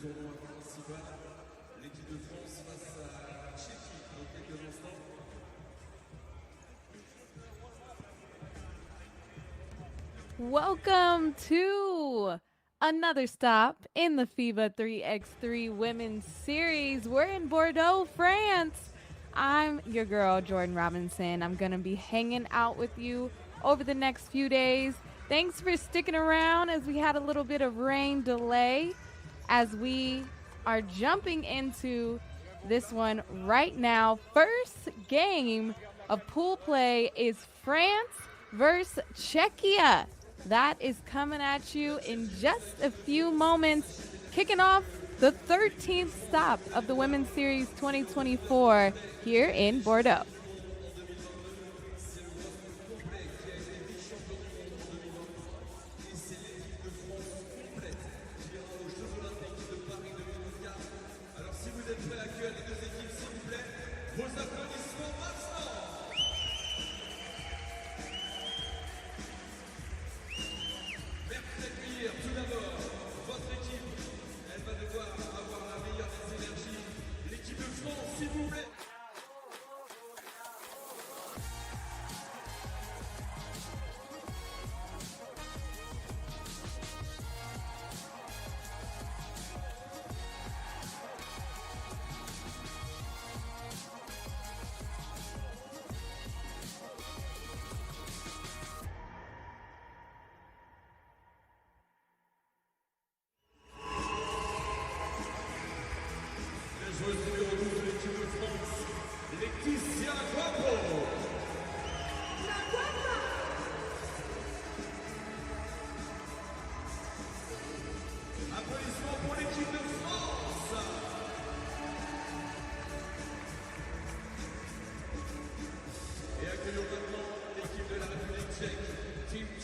tournoi principal. L'équipe de France face à Czechie dans quelques instants. Welcome to another stop in the FIBA 3x3 Women's Series. We're in Bordeaux, France. I'm your girl, Jordan Robinson. I'm going to be hanging out with you over the next few days. Thanks for sticking around as we had a little bit of rain delay as we are jumping into this one right now. First game of pool play is France versus Czechia. That is coming at you in just a few moments, kicking off the 13th stop of the Women's Series 2024 here in Bordeaux.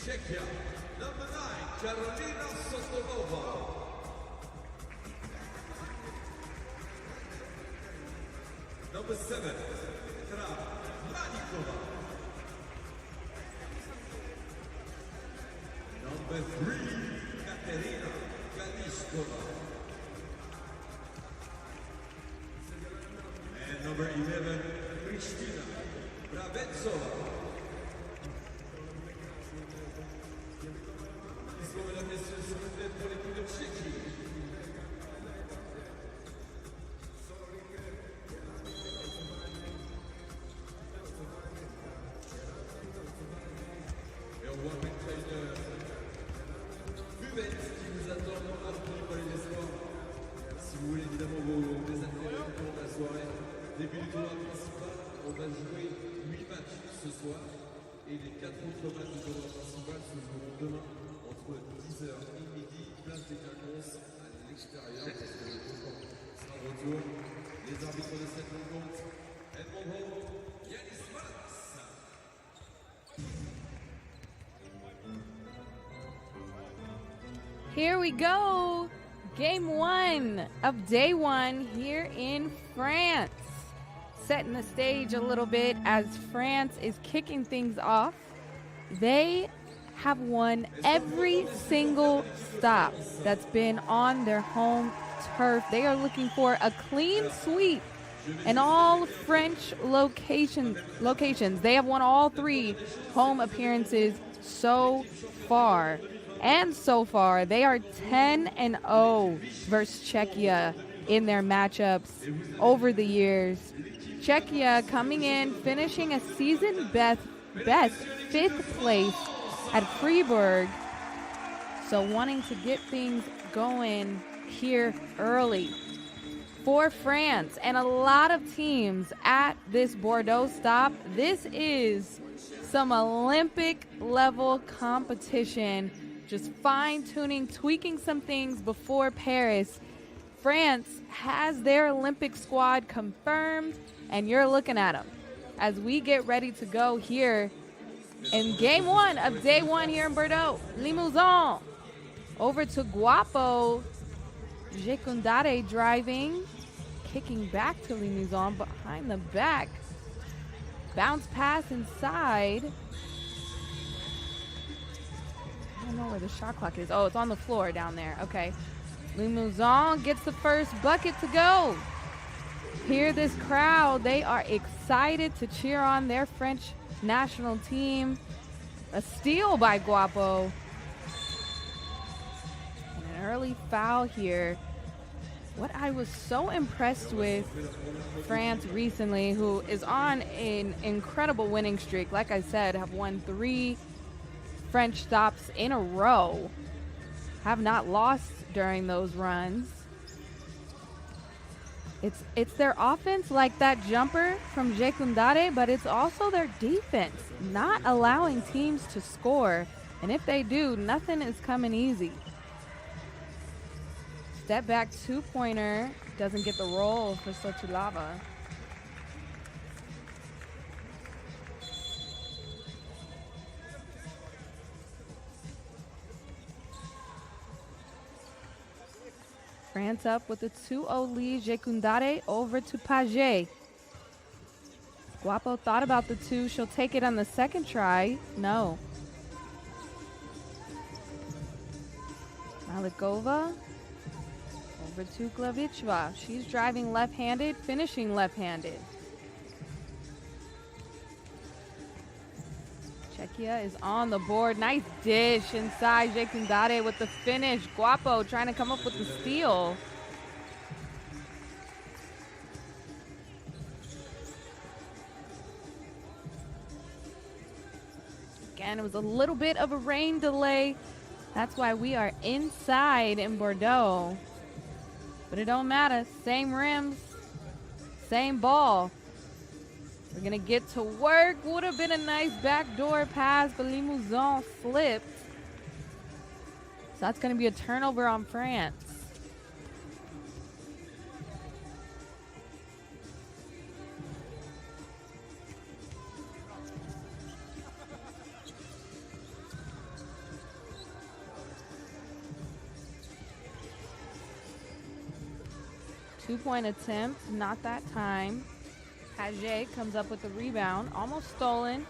Czechia, number 9, Karolina Sokolova. Number 7, Manikova. Number 3, Katerina Galishkova. And number 11, Kristina Bravetsova. Mesdames et messieurs, s'il vous plaît, pour l'équipe de Tchéquie. Et on voit maintenant une buvette qui vous attend à pour les espoirs. Si vous voulez évidemment vos désintérêts au cours de la soirée, début du tournoi principal, on va jouer 8 matchs ce soir. Et les 4 autres matchs du tournoi principal se joueront demain. Entre 10h et midi, place des Quinconces à l'extérieur, parce que le tournoi sera de retour. Les arbitres de cette rencontre, Edmond Yanis Malas. Here we go. Game 1 of day 1 here in France. Setting the stage a little bit as France is kicking things off. They have won every single stop that's been on their home turf. They are looking for a clean sweep in all French locations. They have won all 3 home appearances so far. And so far, they are 10-0 versus Czechia in their matchups over the years. Czechia coming in, finishing a season best 5th place at Freiburg, so wanting to get things going here early. For France and a lot of teams at this Bordeaux stop, this is some Olympic level competition, just fine-tuning, tweaking some things before Paris. France has their Olympic squad confirmed, and you're looking at them as we get ready to go here in game 1 of day 1 here in Bordeaux. Limousin over to Guapo. Jecundare driving, kicking back to Limousin behind the back. Bounce pass inside. I don't know where the shot clock is. Oh, it's on the floor down there. Okay. Limousin gets the first bucket to go. Hear this crowd. They are excited to cheer on their French national team. A steal by Guapo. And an early foul here. What I was so impressed with France recently, who is on an incredible winning streak, like I said, have won 3 French stops in a row, have not lost during those runs. It's their offense, like that jumper from Jekundare, but it's also their defense, not allowing teams to score. And if they do, nothing is coming easy. Step back 2-pointer, doesn't get the roll for Sochilava. France up with a 2-0 lead. Jekundare over to Paget. Guapo thought about the 2. She'll take it on the second try. No. Malikova over to Glavichva. She's driving left-handed, finishing left-handed. Czechia is on the board. Nice dish inside. Jekundare with the finish. Guapo trying to come up with the steal. Again, it was a little bit of a rain delay. That's why we are inside in Bordeaux. But it don't matter. Same rims, same ball. We're going to get to work. Would have been a nice backdoor pass, but Limousin slipped. So that's going to be a turnover on France. Two-point attempt, not that time. Paget comes up with the rebound, almost stolen.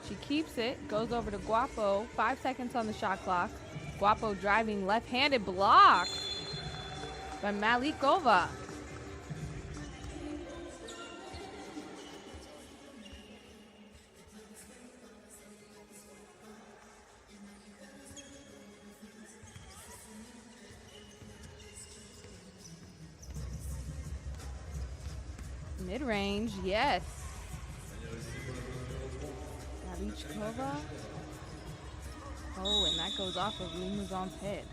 She keeps it, goes over to Guapo. 5 seconds on the shot clock. Guapo driving left-handed block by Malikova. Mid-range, yes. Malikova. Oh, and that goes off of Limousin's head.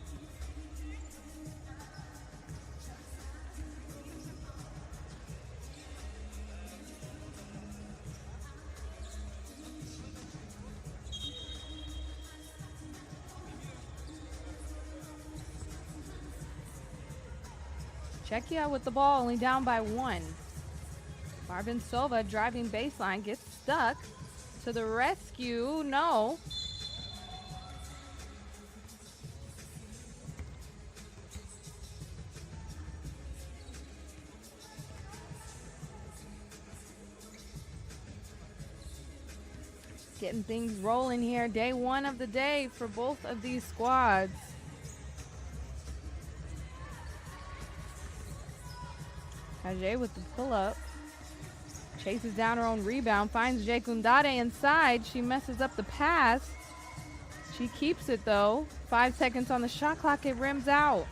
Czechia with the ball, only down by 1. Marvin Silva driving baseline, gets stuck. To the rescue, no. Getting things rolling here. Day 1 of the day for both of these squads. Paget with the pull-up. Chases down her own rebound, finds Jekundare inside. She messes up the pass. She keeps it though. 5 seconds on the shot clock, it rims out.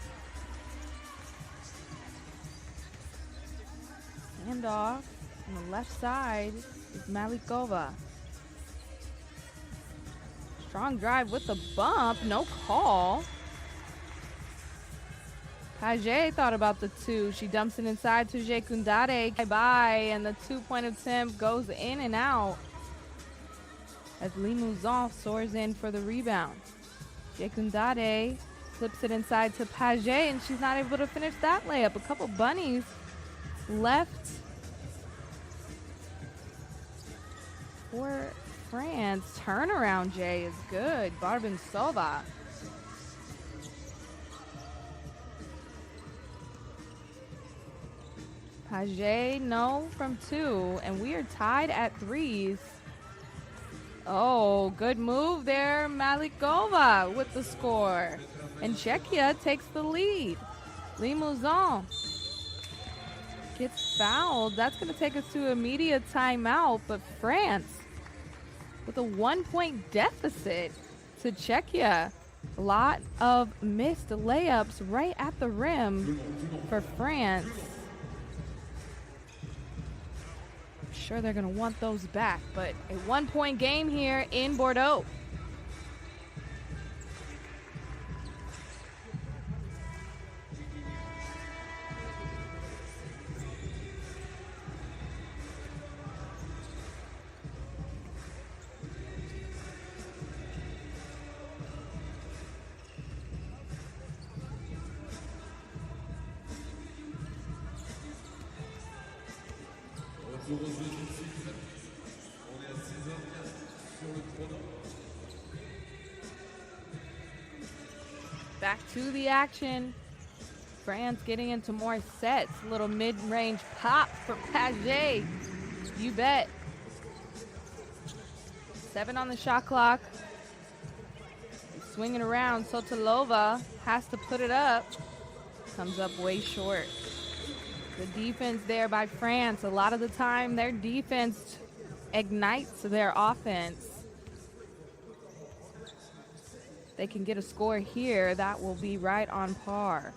Handoff on the left side is Malikova. Strong drive with the bump, no call. Paget thought about the 2. She dumps it inside to Jekundare. Bye-bye, and the 2-point attempt goes in and out as Limousin soars in for the rebound. Jekundare flips it inside to Paget, and she's not able to finish that layup. A couple bunnies left for France. Turnaround J is good. Barbin Sova. Paget, no from 2, and we are tied at 3s. Oh, good move there. Malikova with the score. And Czechia takes the lead. Limousin gets fouled. That's going to take us to immediate timeout, but France with a 1-point deficit to Czechia. A lot of missed layups right at the rim for France. I'm sure they're going to want those back, but a 1-point game here in Bordeaux. Retour au jeu tout de suite. On est à 6h04 sur le chrono. Back to the action. France getting into more sets. Little mid-range pop for Paget. You bet. 7 on the shot clock. Swinging around. Sotilova has to put it up. Comes up way short. The defense there by France. A lot of the time, their defense ignites their offense. They can get a score here. That will be right on par.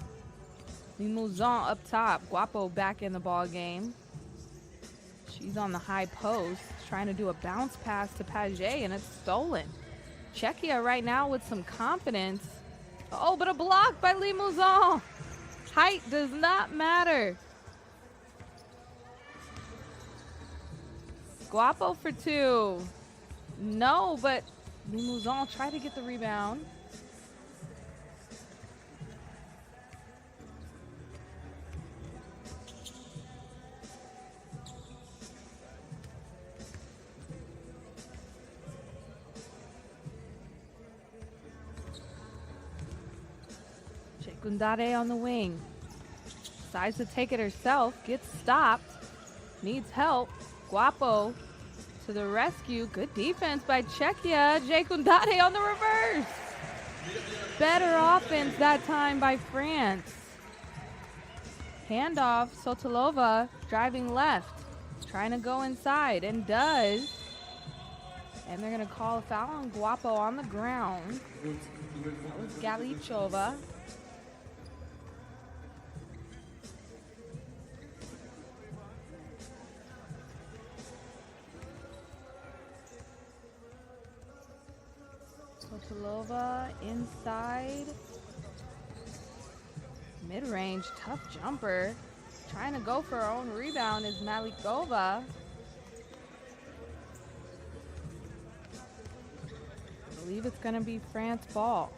Limousin up top. Guapo back in the ball game. She's on the high post, trying to do a bounce pass to Paget, and it's stolen. Czechia right now with some confidence. Oh, but a block by Limousin. Height does not matter. Guapo for 2. No, but Limousin tried to get the rebound. Gundare on the wing. Decides to take it herself. Gets stopped. Needs help. Guapo to the rescue. Good defense by Czechia. Gundare on the reverse. Better offense that time by France. Handoff. Sotilova driving left. Trying to go inside and does. And they're going to call a foul on Guapo on the ground. That was Galichova. Sotilova inside. Mid-range, tough jumper. Trying to go for her own rebound is Malikova. I believe it's going to be France ball.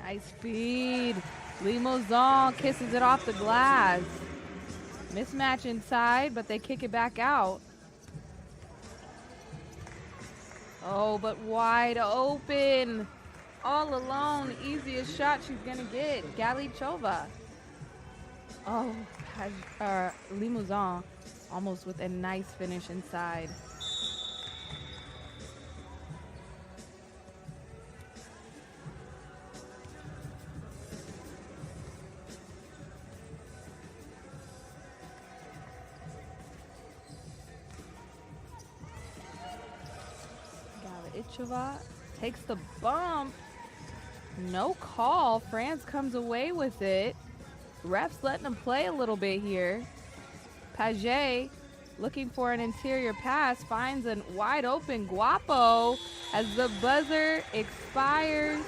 Nice speed. Limousin kisses it off the glass. Mismatch inside, but they kick it back out. Oh, but wide open. All alone. Easiest shot she's going to get. Galichova. Oh, Limousin almost with a nice finish inside. Takes the bump. No call. France comes away with it. Refs letting them play a little bit here. Paget looking for an interior pass. Finds a wide open Guapo as the buzzer expires.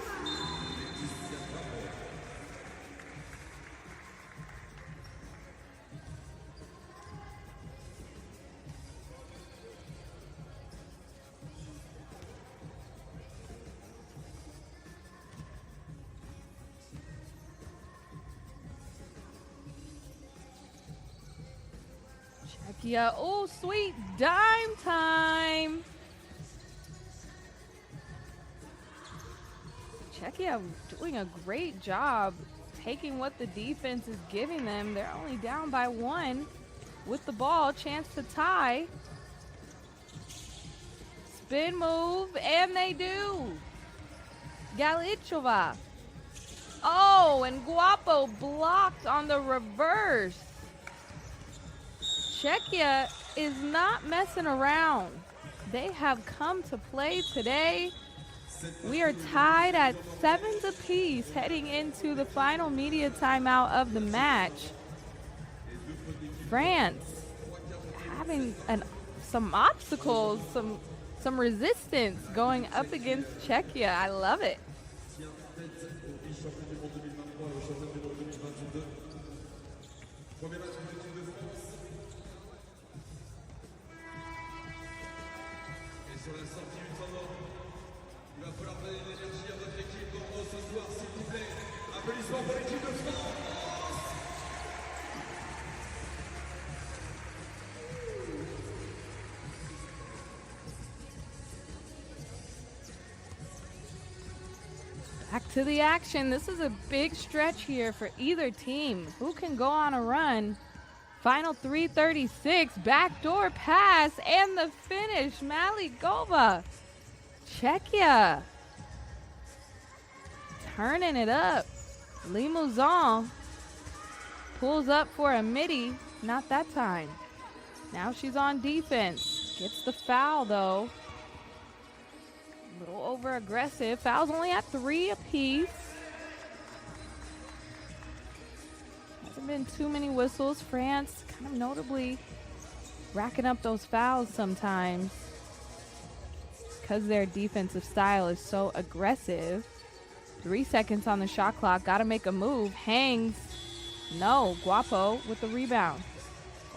Yeah, oh, sweet dime time. Czechia doing a great job taking what the defense is giving them. They're only down by 1 with the ball. Chance to tie. Spin move, and they do. Galichova. Oh, and Guapo blocked on the reverse. Czechia is not messing around. They have come to play today. We are tied at 7s apiece heading into the final media timeout of the match. France having some obstacles, some resistance going up against Czechia. I love it. Sur la sortie du temps mort, il va falloir donner de l'énergie à votre équipe Bordeaux ce soir, s'il vous plaît. Applaudissements pour l'équipe de France. Back to the action. This is a big stretch here for either team. Who can go on a run? Final 3:36, backdoor pass, and the finish. Maligova. Czechia turning it up. Limousin pulls up for a midi. Not that time. Now she's on defense. Gets the foul, though. A little over-aggressive. Fouls only at 3 apiece. Hasn't been too many whistles. France kind of notably racking up those fouls sometimes because their defensive style is so aggressive. 3 seconds on the shot clock. Got to make a move. Hangs. No. Guapo with the rebound.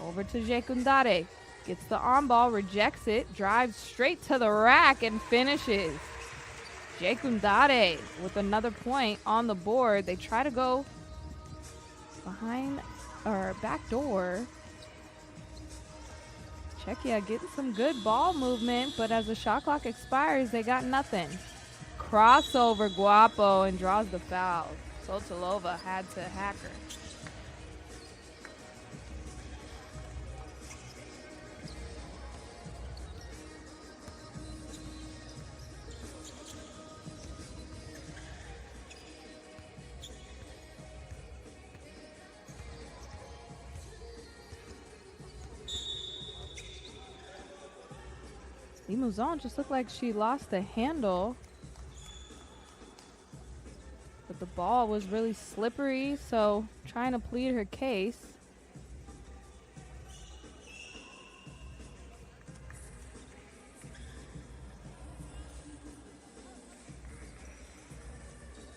Over to Jekundare. Gets the on ball. Rejects it. Drives straight to the rack and finishes. Jekundare with another point on the board. They try to go behind or back door. Czechia getting some good ball movement, but as the shot clock expires, they got nothing. Crossover Guapo and draws the foul. Sotilova had to hack her. Limousin just looked like she lost the handle. But the ball was really slippery, so trying to plead her case.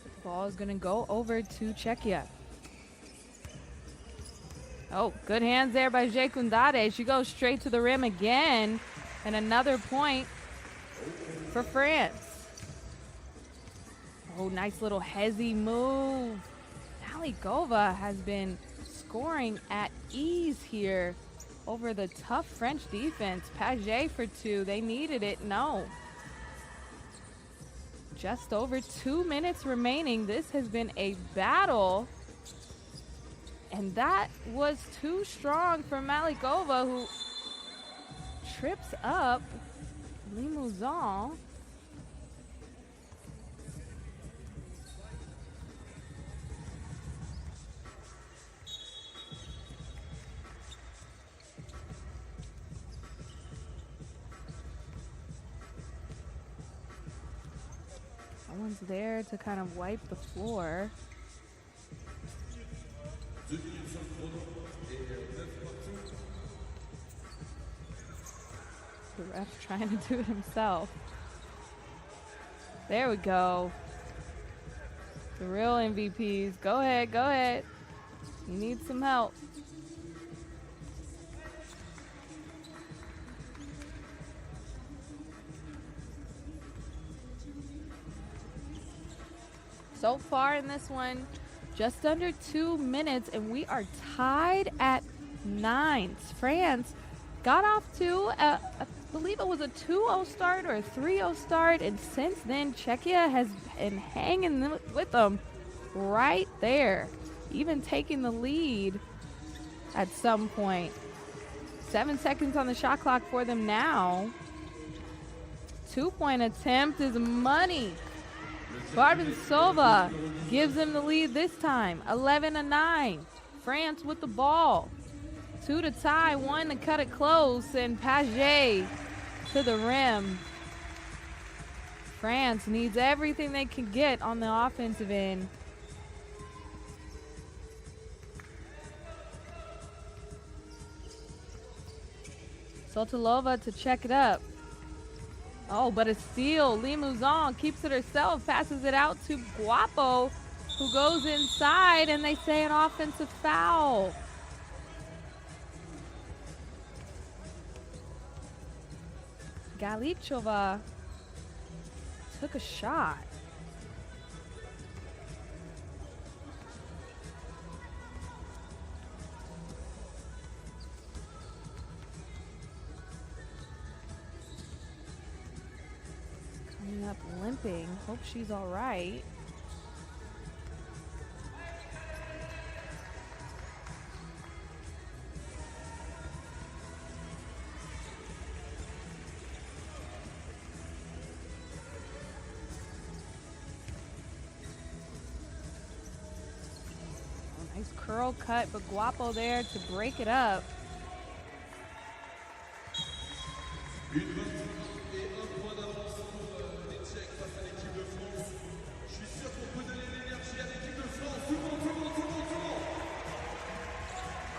The ball is going to go over to Czechia. Oh, good hands there by Jekundare. She goes straight to the rim again. And another point for France. Oh, nice little hezzy move. Maligova has been scoring at ease here over the tough French defense. Paget for 2. They needed it. No. Just over 2 minutes remaining. This has been a battle. And that was too strong for Maligova, who trips up Limousin. Someone's there to kind of wipe the floor. The ref trying to do it himself. There we go. The real MVPs. Go ahead, go ahead. You need some help. So far in this one, just under 2 minutes, and we are tied at 9. France got off to I believe it was a 2-0 start or a 3-0 start, and since then Czechia has been hanging with them right there, even taking the lead at some point. 7 seconds on the shot clock for them now. 2-point attempt is money. Barbensova gives them the lead this time, 11-9. France with the ball. 2 to tie, 1 to cut it close, and Paget to the rim. France needs everything they can get on the offensive end. Sotilova to check it up. Oh, but a steal. Limousin keeps it herself, passes it out to Guapo, who goes inside, and they say an offensive foul. Galichova took a shot. Coming up limping. Hope she's all right. Nice curl cut, but Guapo there to break it up.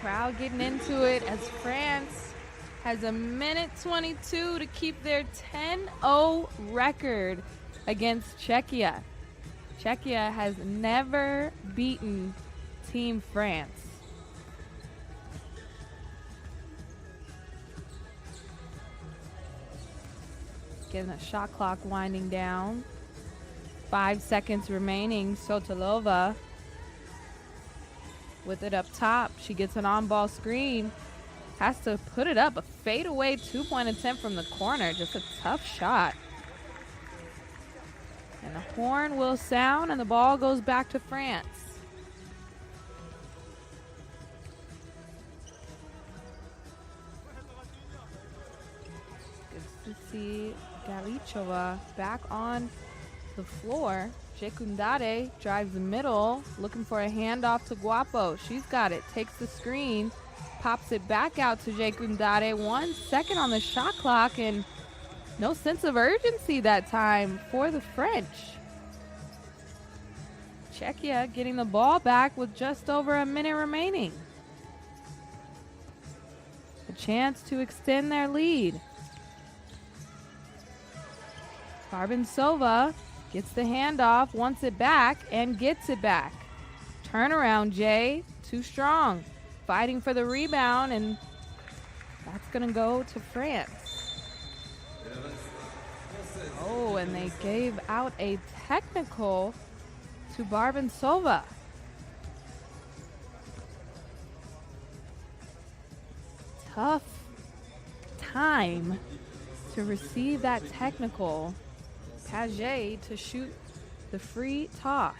Crowd getting into it as France has a minute 22 to keep their 10-0 record against Czechia. Czechia has never beaten Team France. Getting a shot clock winding down. 5 seconds remaining. Sotilova with it up top. She gets an on-ball screen. Has to put it up. A fadeaway 2-point attempt from the corner. Just a tough shot. And the horn will sound and the ball goes back to France. Good to see Galichova back on the floor. Jekundade drives the middle, looking for a handoff to Guapo. She's got it, takes the screen, pops it back out to Jekundade. 1 second on the shot clock, and no sense of urgency that time for the French. Czechia getting the ball back with just over a minute remaining. A chance to extend their lead. Barbensova gets the handoff, wants it back, and gets it back. Turnaround, Jay. Too strong. Fighting for the rebound, and that's going to go to France. Oh, and they gave out a technical to Barbensova. Tough time to receive that technical. Paget to shoot the free toss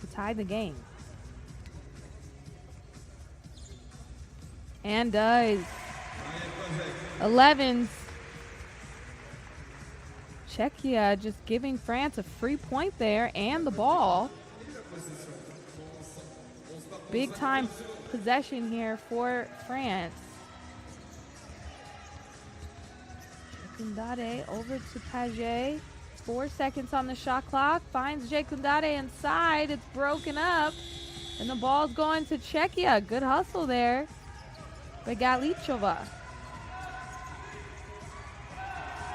to tie the game. And does. 11s. Czechia just giving France a free point there and the ball. Big time possession here for France. Jekundade over to Paget. 4 seconds on the shot clock. Finds Jekundade inside. It's broken up. And the ball's going to Czechia. Good hustle there by Galichova.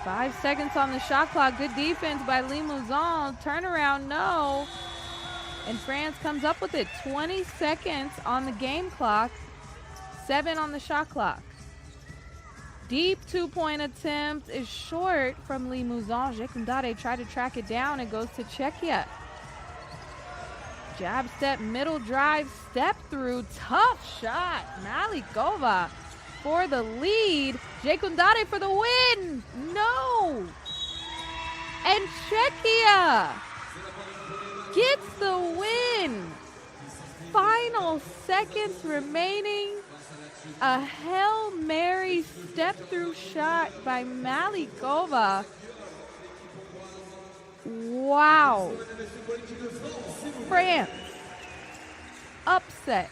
5 seconds on the shot clock. Good defense by Limousin. Turnaround, no. And France comes up with it. 20 seconds on the game clock. 7 on the shot clock. Deep 2-point attempt is short from Limousin. Jekundade tried to track it down. It goes to Czechia. Jab step, middle drive, step through. Tough shot. Malikova for the lead. Jekundade for the win. No. And Czechia gets the win. Final seconds remaining. A Hail Mary step-through shot by Malikova. Wow. France upset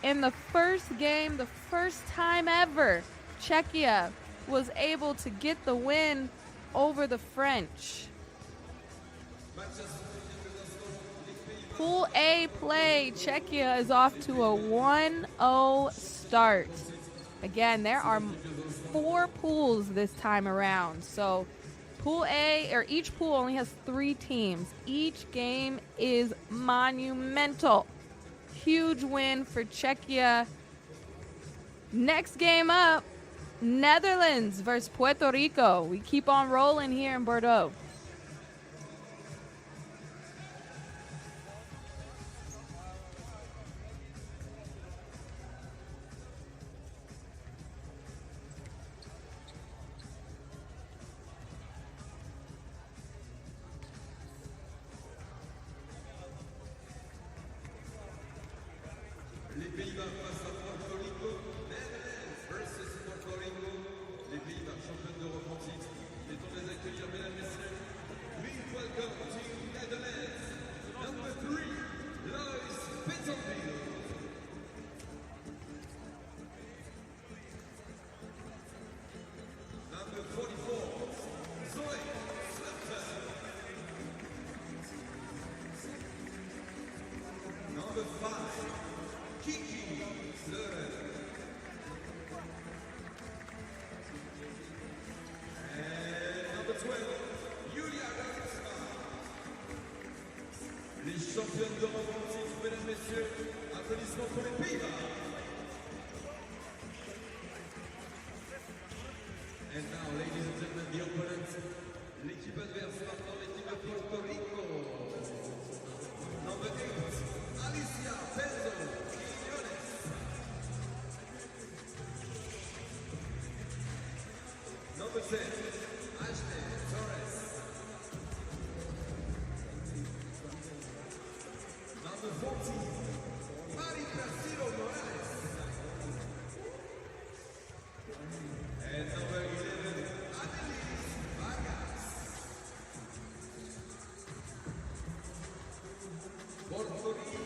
in the first game, the first time ever Czechia was able to get the win over the French. Pool A play, Czechia is off to a 1-0 start. Again, there are 4 pools this time around. So Pool A, or each pool only has 3 teams. Each game is monumental. Huge win for Czechia. Next game up, Netherlands versus Puerto Rico. We keep on rolling here in Bordeaux. Les Pays-Bas face à Puerto Rico, Netherlands versus Puerto Rico. Les Pays-Bas championnes d'Europe en titre. Mettons les accueillir, mesdames, messieurs. Please welcome to Netherlands, number 3, Lois Pittenville. Number 44, Zoe Slapton. Number 5, Kiki Fleuren. And number 12, Julia Gansma. Les championnes d'Europe en titre, mesdames, messieurs, applaudissements pour les Pays-Bas. And now, ladies and gentlemen, the opponent, l'équipe adverse, maintenant l'équipe de Puerto Rico. Number 8, Alicia Penzo. Number 10, Ashley Torres. Number 14, Mari Placido Morales. And number 11, Annelise Vargas. Puerto Rico.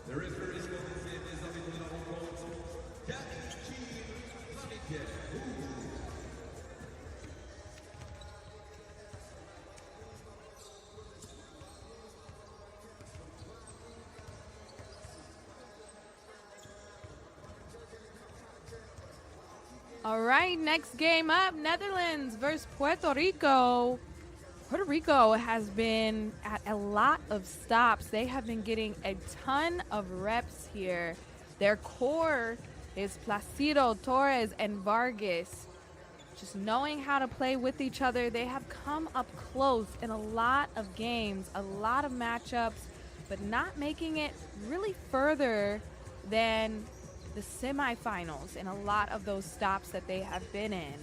The referee is going to say des arbitres de la rencontre. All right, next game up, Netherlands versus Puerto Rico. Puerto Rico has been at a lot of stops. They have been getting a ton of reps here. Their core is Placido, Torres, and Vargas. Just knowing how to play with each other, they have come up close in a lot of games, a lot of matchups, but not making it really further than the semifinals in a lot of those stops that they have been in.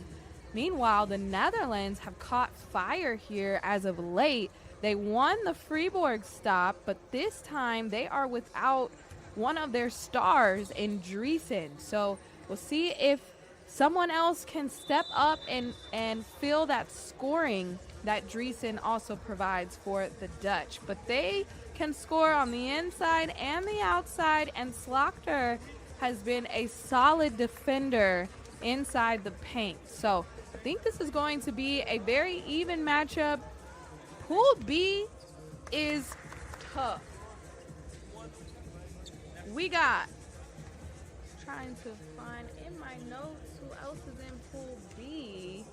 Meanwhile, the Netherlands have caught fire here as of late. They won the Fribourg stop, but this time they are without one of their stars in Driesen. So we'll see if someone else can step up and fill that scoring that Driesen also provides for the Dutch. But they can score on the inside and the outside, and Slachter has been a solid defender inside the paint. So I think this is going to be a very even matchup. Pool B is tough. We got, trying to find in my notes who else is in Pool B.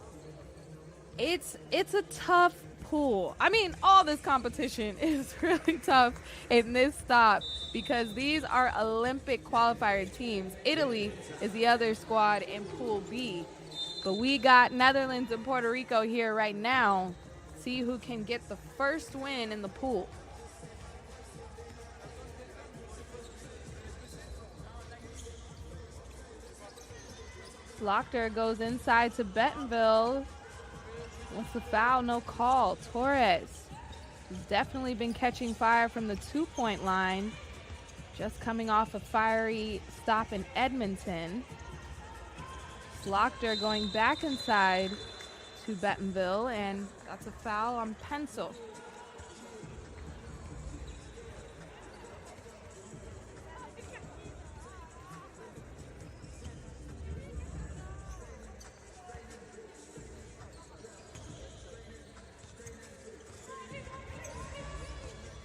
It's a tough pool. I mean, all this competition is really tough in this stop because these are Olympic qualifier teams. Italy is the other squad in Pool B. But we got Netherlands and Puerto Rico here right now. See who can get the first win in the pool. Lochter goes inside to Bentonville. What's the foul? No call. Torres has definitely been catching fire from the 2-point line. Just coming off a fiery stop in Edmonton. Lochter going back inside to Bentonville, and that's a foul on Pencil.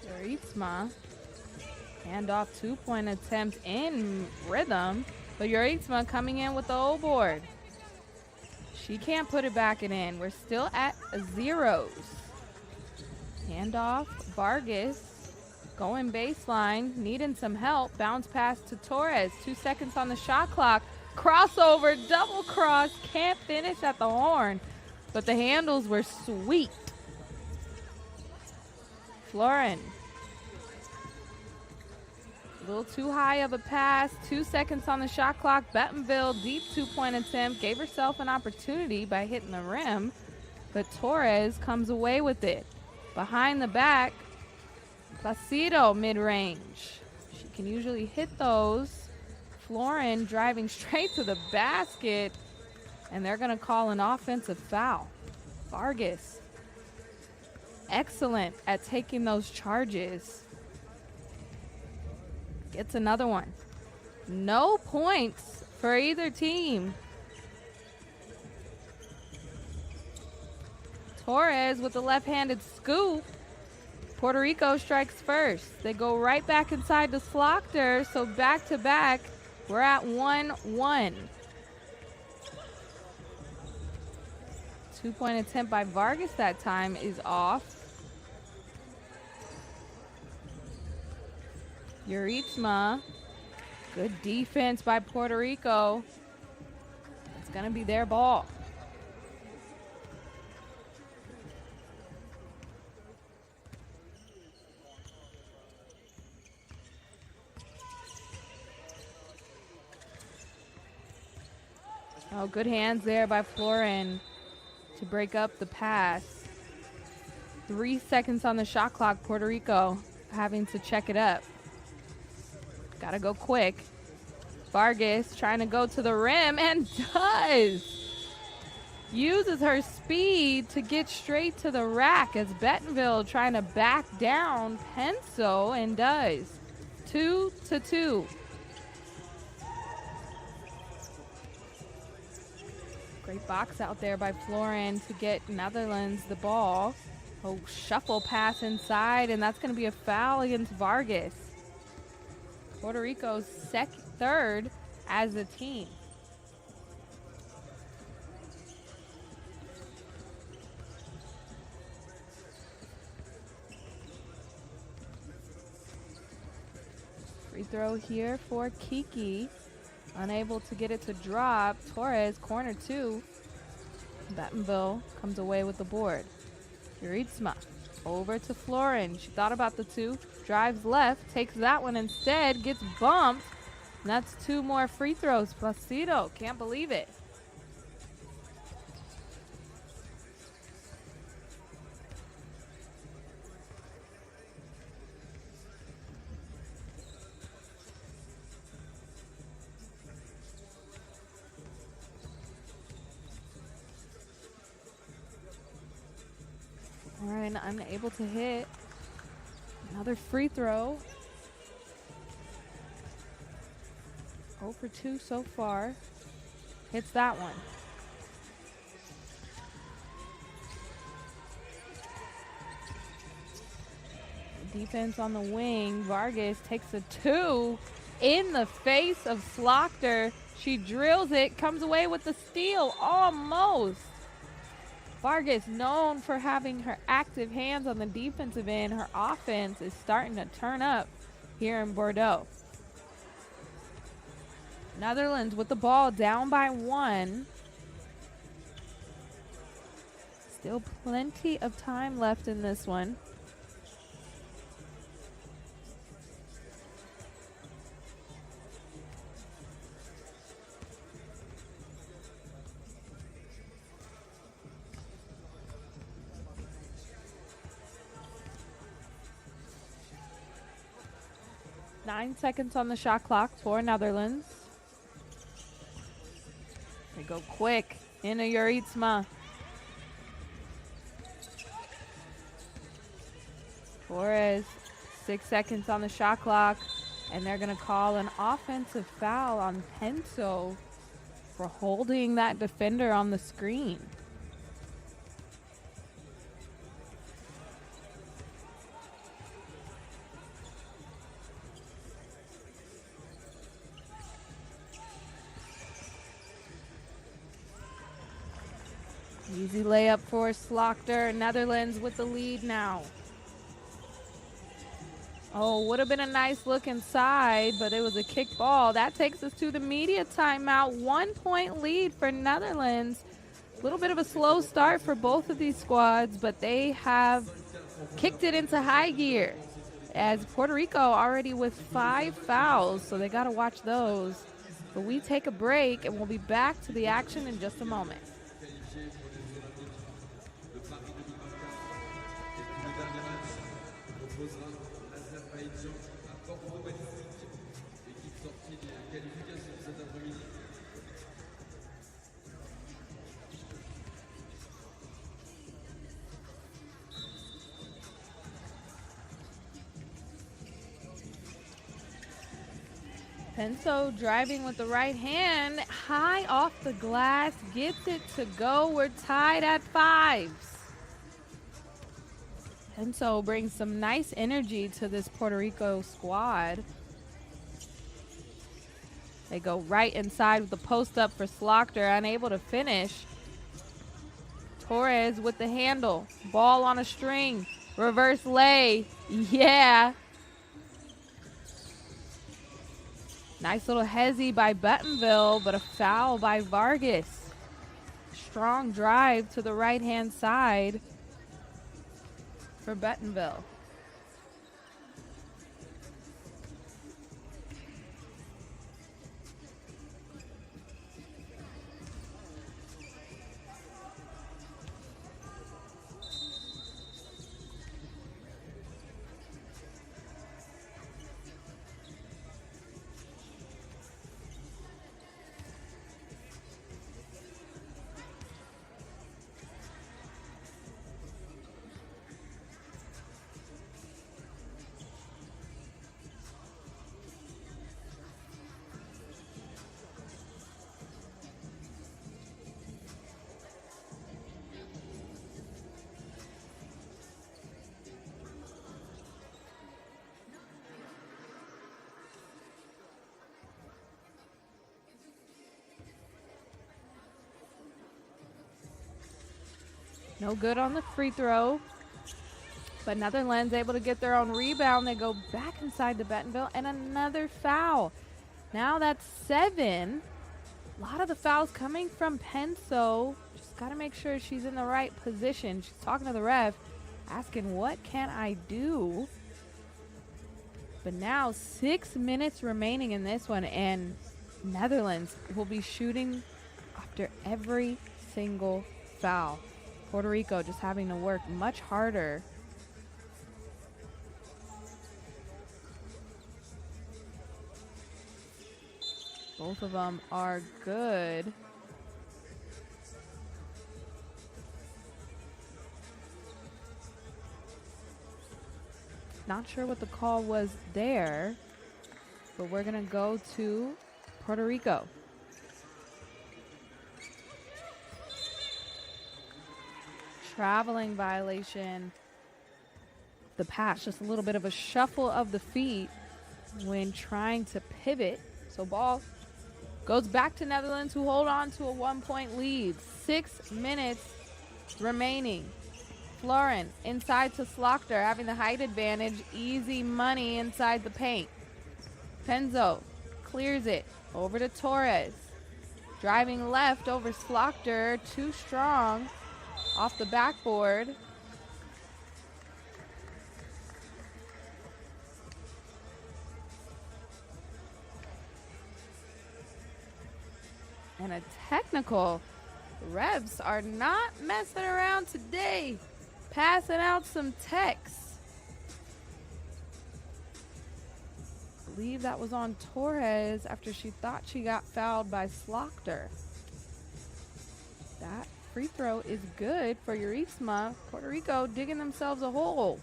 Yuritsma, handoff 2-point attempt in rhythm, but Yuritsma coming in with the O board. She can't put it back in. We're still at zeros. Handoff, Vargas going baseline, needing some help. Bounce pass to Torres. 2 seconds on the shot clock. Crossover, double cross. Can't finish at the horn, but the handles were sweet. Florin. A little too high of a pass. 2 seconds on the shot clock. Bentonville, deep 2-point attempt. Gave herself an opportunity by hitting the rim, but Torres comes away with it. Behind the back, Placido mid-range. She can usually hit those. Florin driving straight to the basket, and they're going to call an offensive foul. Vargas, excellent at taking those charges. Gets another one. No points for either team. Torres with the left-handed scoop. Puerto Rico strikes first. They go right back inside to Slochter, so back-to-back, we're at 1-1. 2-point attempt by Vargas that time is off. Yuritsma, good defense by Puerto Rico. It's going to be their ball. Oh, good hands there by Florin to break up the pass. 3 seconds on the shot clock, Puerto Rico having to check it up. Gotta go quick. Vargas trying to go to the rim and does. Uses her speed to get straight to the rack as Bentonville trying to back down Pencil and does. 2-2. Great box out there by Florin to get Netherlands the ball. Oh, shuffle pass inside, and that's going to be a foul against Vargas. Puerto Rico's third as a team. Free throw here for Kiki. Unable to get it to drop. Torres, corner 2. Bentonville comes away with the board. Yuritsma over to Florin. She thought about the 2. Drives left, takes that one instead, gets bumped. And that's 2 more free throws. Placido, can't believe it. All right, unable to hit. Another free throw. 0 for 2 so far. Hits that one. Defense on the wing. Vargas takes a 2 in the face of Slochter. She drills it, comes away with the steal almost. Vargas, known for having her active hands on the defensive end, her offense is starting to turn up here in Bordeaux. Netherlands with the ball, down by 1. Still plenty of time left in this one. Nine seconds on the shot clock for Netherlands. They go quick into Juritsma. Torres, 6 seconds on the shot clock, and they're going to call an offensive foul on Penso for holding that defender on the screen. Easy layup for Slaughter. Netherlands with the lead now. Oh, would have been a nice look inside, but it was a kick ball. That takes us to the media timeout. 1 point lead for Netherlands. A little bit of a slow start for both of these squads, but they have kicked it into high gear as Puerto Rico already with 5 fouls, so they got to watch those. But we take a break, and we'll be back to the action in just a moment. Azerbaijan à Bordeaux, Ballistik, équipe sortie des qualifications cet après-midi. Penso driving with the right hand, high off the glass, gets it to go. We're tied at 5s. Penso brings some nice energy to this Puerto Rico squad. They go right inside with the post up for Slaughter, unable to finish. Torres with the handle, ball on a string, reverse lay, yeah. Nice little hezzy by Bettenville, but a foul by Vargas. Strong drive to the right-hand side for Bettenville. No good on the free throw, but Netherlands able to get their own rebound. They go back inside to Bettenville, and another foul. Now that's 7. A lot of the fouls coming from Penso. Just got to make sure she's in the right position. She's talking to the ref, asking, what can I do? But now 6 minutes remaining in this one, and Netherlands will be shooting after every single foul. Puerto Rico just having to work much harder. Both of them are good. Not sure what the call was there, but we're going to go to Puerto Rico. Traveling violation. The pass, just a little bit of a shuffle of the feet when trying to pivot. So ball goes back to Netherlands, who hold on to a 1 point lead. 6 minutes remaining. Florin inside to Slaughter, having the height advantage. Easy money inside the paint. Penzo clears it over to Torres. Driving left over Slaughter, too strong off the backboard. And a technical. Revs are not messing around today. Passing out some techs. I believe that was on Torres after she thought she got fouled by Slaughter. That free throw is good for Yurisma. Puerto Rico digging themselves a hole.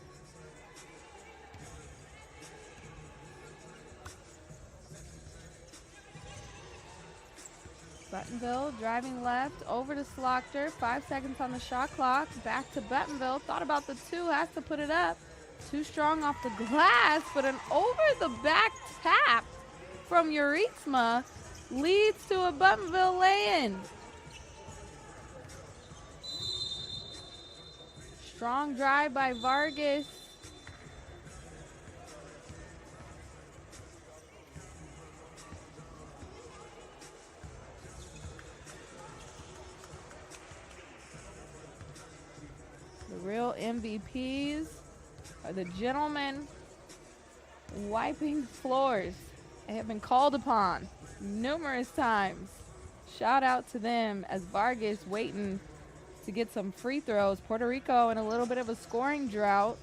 Buttonville driving left over to Slaughter. 5 seconds on the shot clock. Back to Buttonville. Thought about the two. Has to put it up. Too strong off the glass, but an over-the-back tap from Yurisma leads to a Buttonville lay-in. Strong drive by Vargas. The real MVPs are the gentlemen wiping floors. They have been called upon numerous times. Shout out to them as Vargas waiting to get some free throws. Puerto Rico in a little bit of a scoring drought.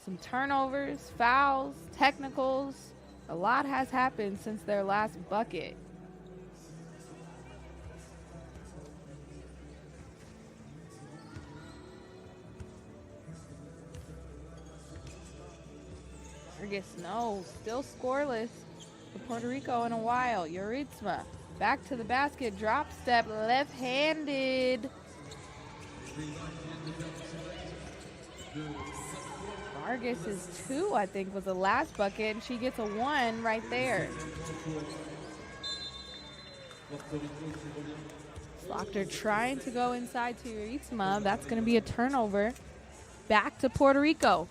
Some turnovers, fouls, technicals. A lot has happened since their last bucket. No, still scoreless for Puerto Rico in a while. Yurisma back to the basket, drop step, left-handed. Vargas's 2, I think, was the last bucket, and she gets a 1 right there. Slaughter trying to go inside to Yurisma. That's going to be a turnover. Back to Puerto Rico.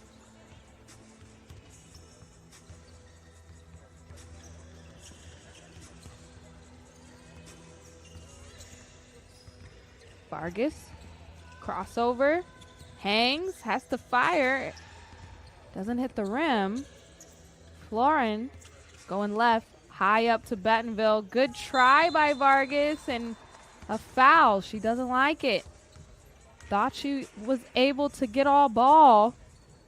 Vargas, crossover, hangs, has to fire, doesn't hit the rim. Florin going left, high up to Bentonville. Good try by Vargas and a foul. She doesn't like it. Thought she was able to get all ball.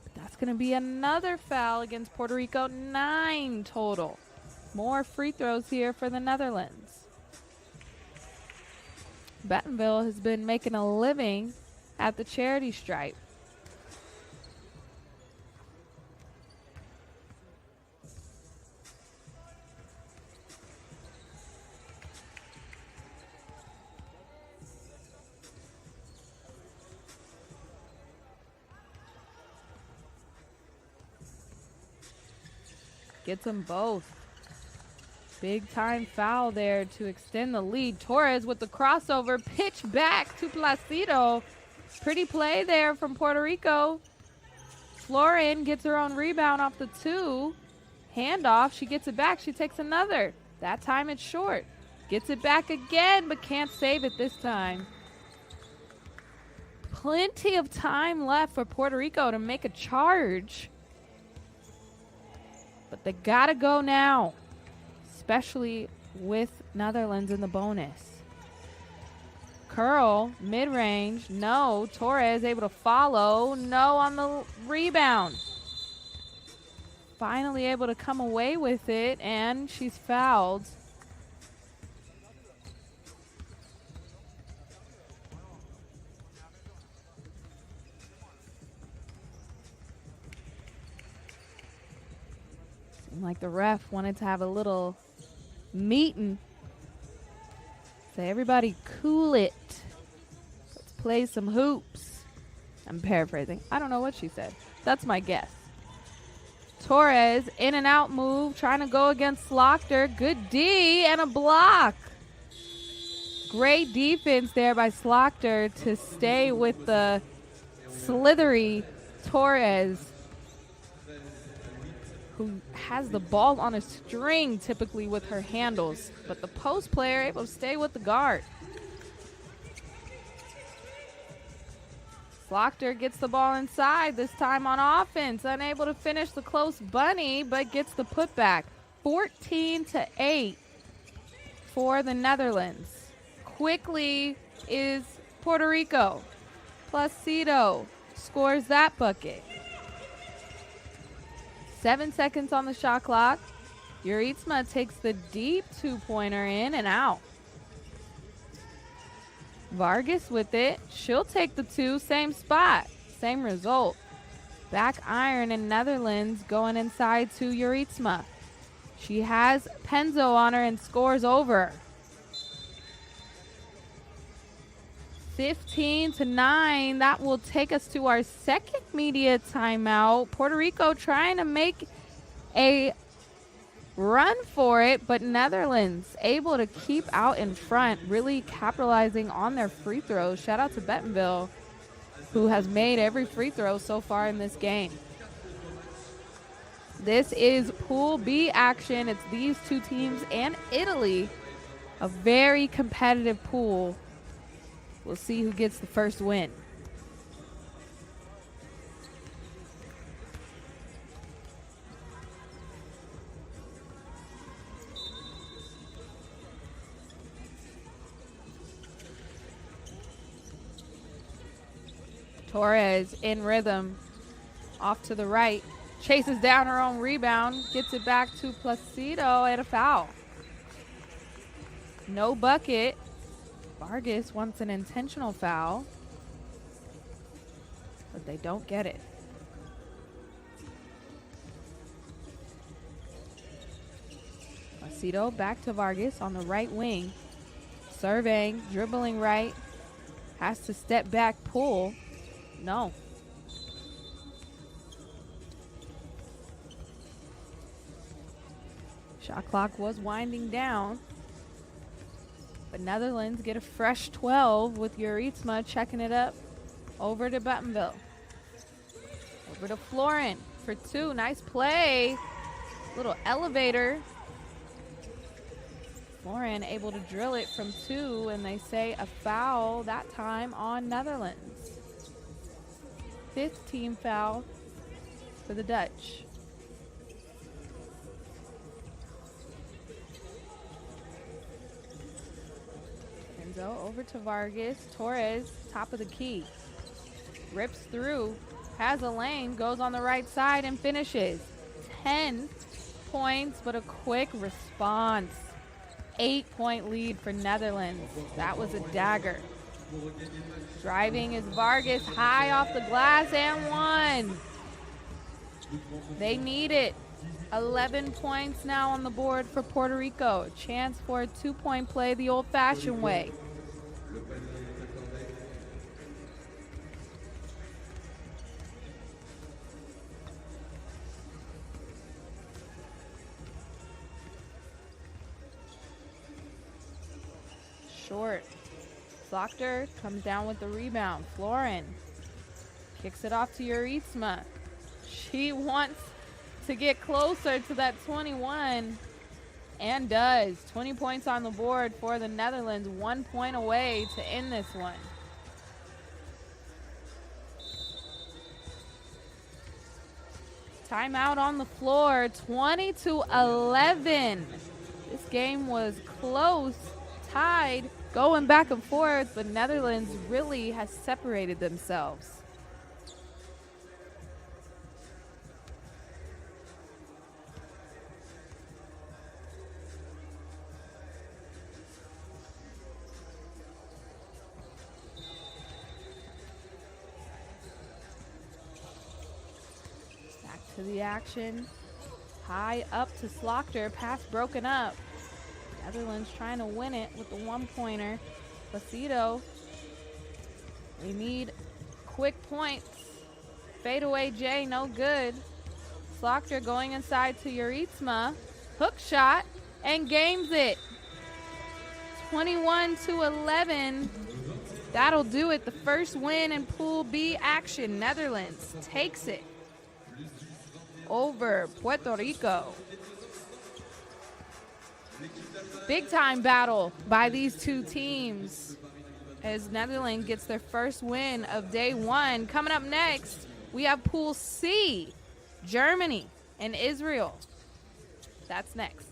But that's going to be another foul against Puerto Rico. 9 total. More free throws here for the Netherlands. Bentonville has been making a living at the charity stripe. Gets them both. Big time foul there to extend the lead. Torres with the crossover, pitch back to Placido. Pretty play there from Puerto Rico. Florin gets her own rebound off the 2. Handoff, she gets it back, she takes another. That time it's short. Gets it back again, but can't save it this time. Plenty of time left for Puerto Rico to make a charge. But they gotta go now, especially with Netherlands in the bonus. Curl, mid-range, no. Torres able to follow, no on the rebound. Finally able to come away with it, and she's fouled. Seemed like the ref wanted to have a little meeting. Say, everybody cool it. Let's play some hoops. I'm paraphrasing. I don't know what she said. That's my guess. Torres, in and out move, trying to go against Slaughter. Good D and a block. Great defense there by Slaughter to stay with the slithery Torres, who has the ball on a string typically with her handles, but the post player able to stay with the guard. Slaughter gets the ball inside, this time on offense, unable to finish the close bunny, but gets the putback. 14-8 for the Netherlands. Quickly is Puerto Rico. Placido scores that bucket. 7 seconds on the shot clock. Yuritsma takes the deep two-pointer in and out. Vargas with it. She'll take the two, same spot, same result. Back iron in Netherlands going inside to Yuritsma. She has Penzo on her and scores over. 15-9. That will take us to our second media timeout. Puerto Rico trying to make a run for it, but Netherlands able to keep out in front, really capitalizing on their free throws. Shout out to Bentonville, who has made every free throw so far in this game. This is Pool B action. It's these two teams and Italy, a very competitive pool. We'll see who gets the first win. Torres in rhythm, off to the right, chases down her own rebound, gets it back to Placido and a foul. No bucket. Vargas wants an intentional foul, but they don't get it. Placido back to Vargas on the right wing. Surveying, dribbling right, has to step back, pull. No. Shot clock was winding down. But Netherlands get a fresh 12 with Yuritsma checking it up over to Bentonville. Over to Florin for two. Nice play. Little elevator. Florin able to drill it from two, and they say a foul that time on Netherlands. 5th team foul for the Dutch. Over to Vargas. Torres, top of the key. Rips through, has a lane, goes on the right side and finishes. 10 points, but a quick response. 8-point lead for Netherlands. That was a dagger. Driving is Vargas, high off the glass and one. They need it. 11 points now on the board for Puerto Rico. Chance for a 2-point play the old-fashioned way. Short. Slaughter comes down with the rebound. Florin kicks it off to Yuritsma. She wants to get closer to that 21 and does. 20 points on the board for the Netherlands. 1 point away to end this one. Timeout on the floor. 20-11. This game was close, tied, going back and forth, but Netherlands really has separated themselves. To the action, high up to Slaughter, pass broken up. Netherlands trying to win it with the 1-pointer. Placido, we need quick points. Fadeaway J, no good. Slaughter going inside to Yuritsma, hook shot, and games it. 21-11. That'll do it. The first win in Pool B action. Netherlands takes it over Puerto Rico. Big time battle by these two teams as Netherlands gets their first win of day one. Coming up next, we have Pool C, Germany and Israel. That's next.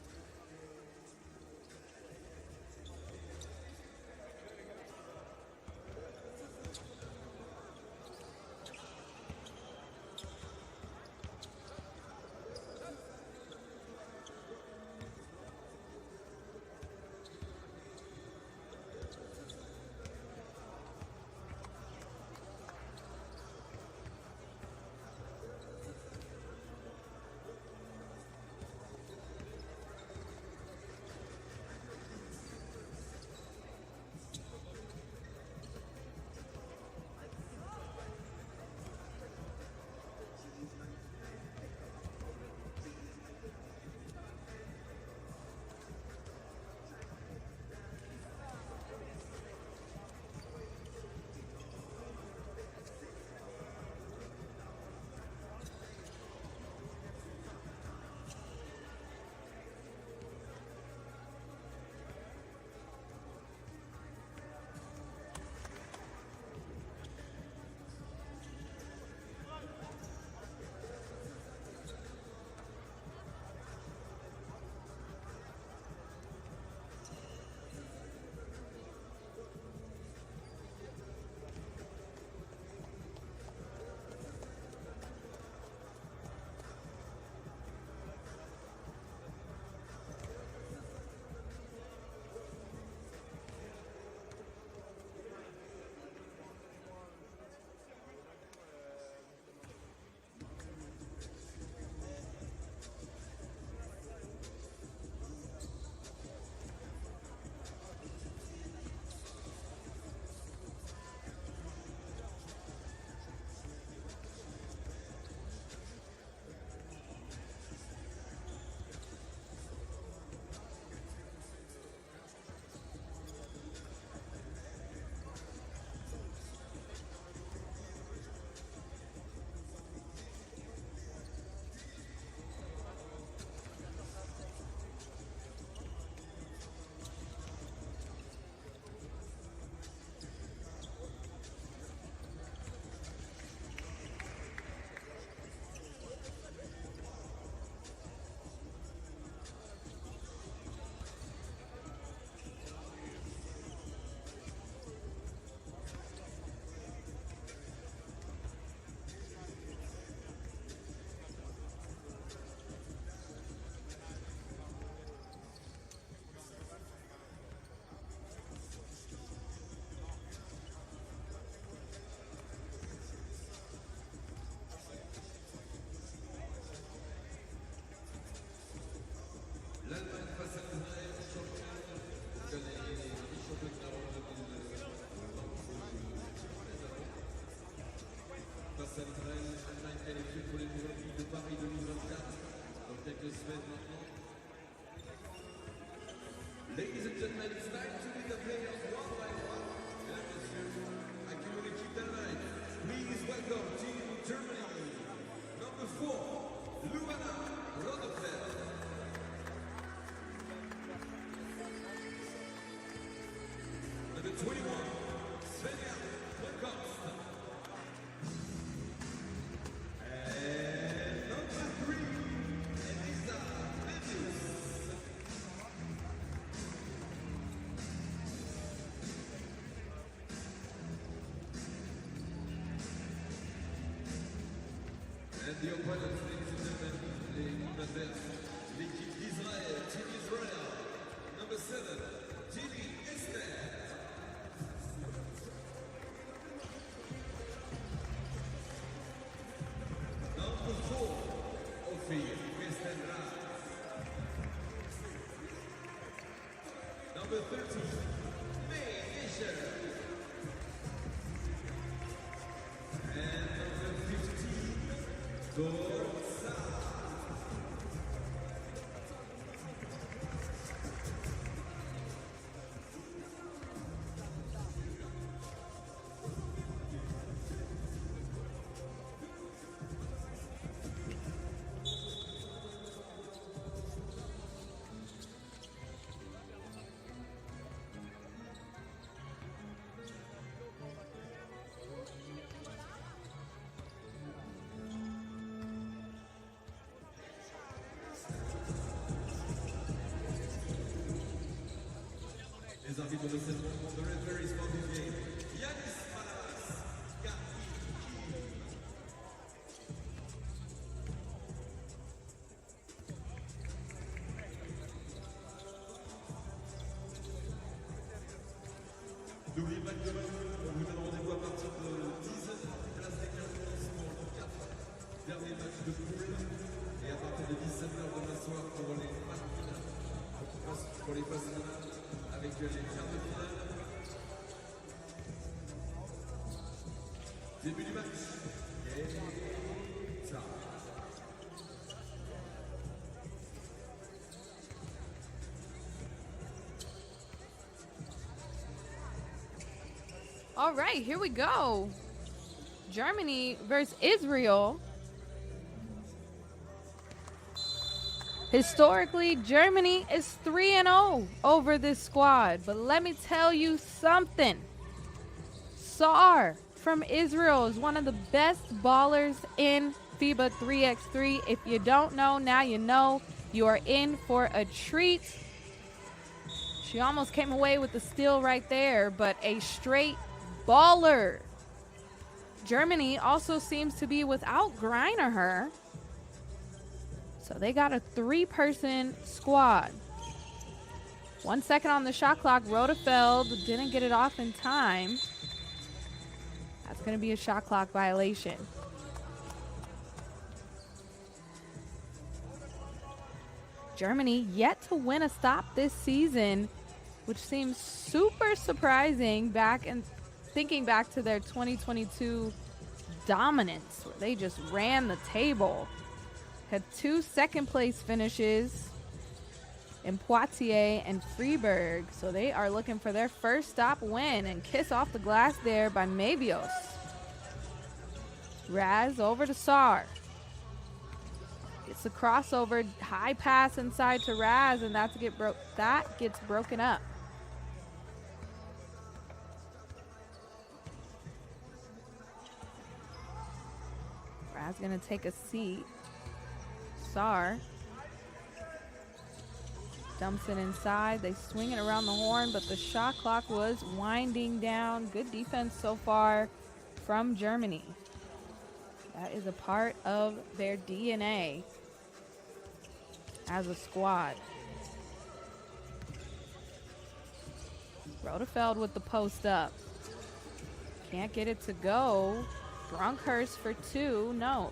Ladies and gentlemen, it's time to meet the players one by one. Mesdames, messieurs, accueillons l'équipe d'Allemagne. Please welcome Team Germany. Number 4, Luana Rodefeld. Number 21, Svenja Lacoste. And number 3, Elisa Mendes. And the opponents, ladies and gentlemen, l'équipe adverse, l'équipe d'Israël, Team Israel. Number 7, Gili Esther. Number 4, Ophir Westenraad. Number 13, May Fischer. And number 15, Dorsa. match de demain, on vous donne rendez-vous à partir de 10h, place des Gyor pour 4 derniers matchs de poule. Et à partir de 17h demain soir pour les phases finales. Pour les phases finales avec les quarts de finale. Début du match. Et ça. All right, here we go. Germany versus Israel. Historically, Germany is 3-0 over this squad. But let me tell you something. Sar from Israel is one of the best ballers in FIBA 3x3. If you don't know, now you know. You are in for a treat. She almost came away with the steal right there, but a straight baller. Germany also seems to be without Greiner. So they got a 3-person squad. 1 second on the shot clock. Rodefeld didn't get it off in time. That's going to be a shot clock violation. Germany yet to win a stop this season, which seems super surprising thinking back to their 2022 dominance, where they just ran the table. Had 2 second-place finishes in Poitiers and Freiburg. So they are looking for their first stop win, and kiss off the glass there by Mavios. Raz over to Sar. It's a crossover, high pass inside to Raz, and that gets broken up. Raz gonna take a seat. Sar dumps it inside. They swing it around the horn, but the shot clock was winding down. Good defense so far from Germany. That is a part of their DNA as a squad. Rodefeld with the post up. Can't get it to go. Brunkhurst for 2. No.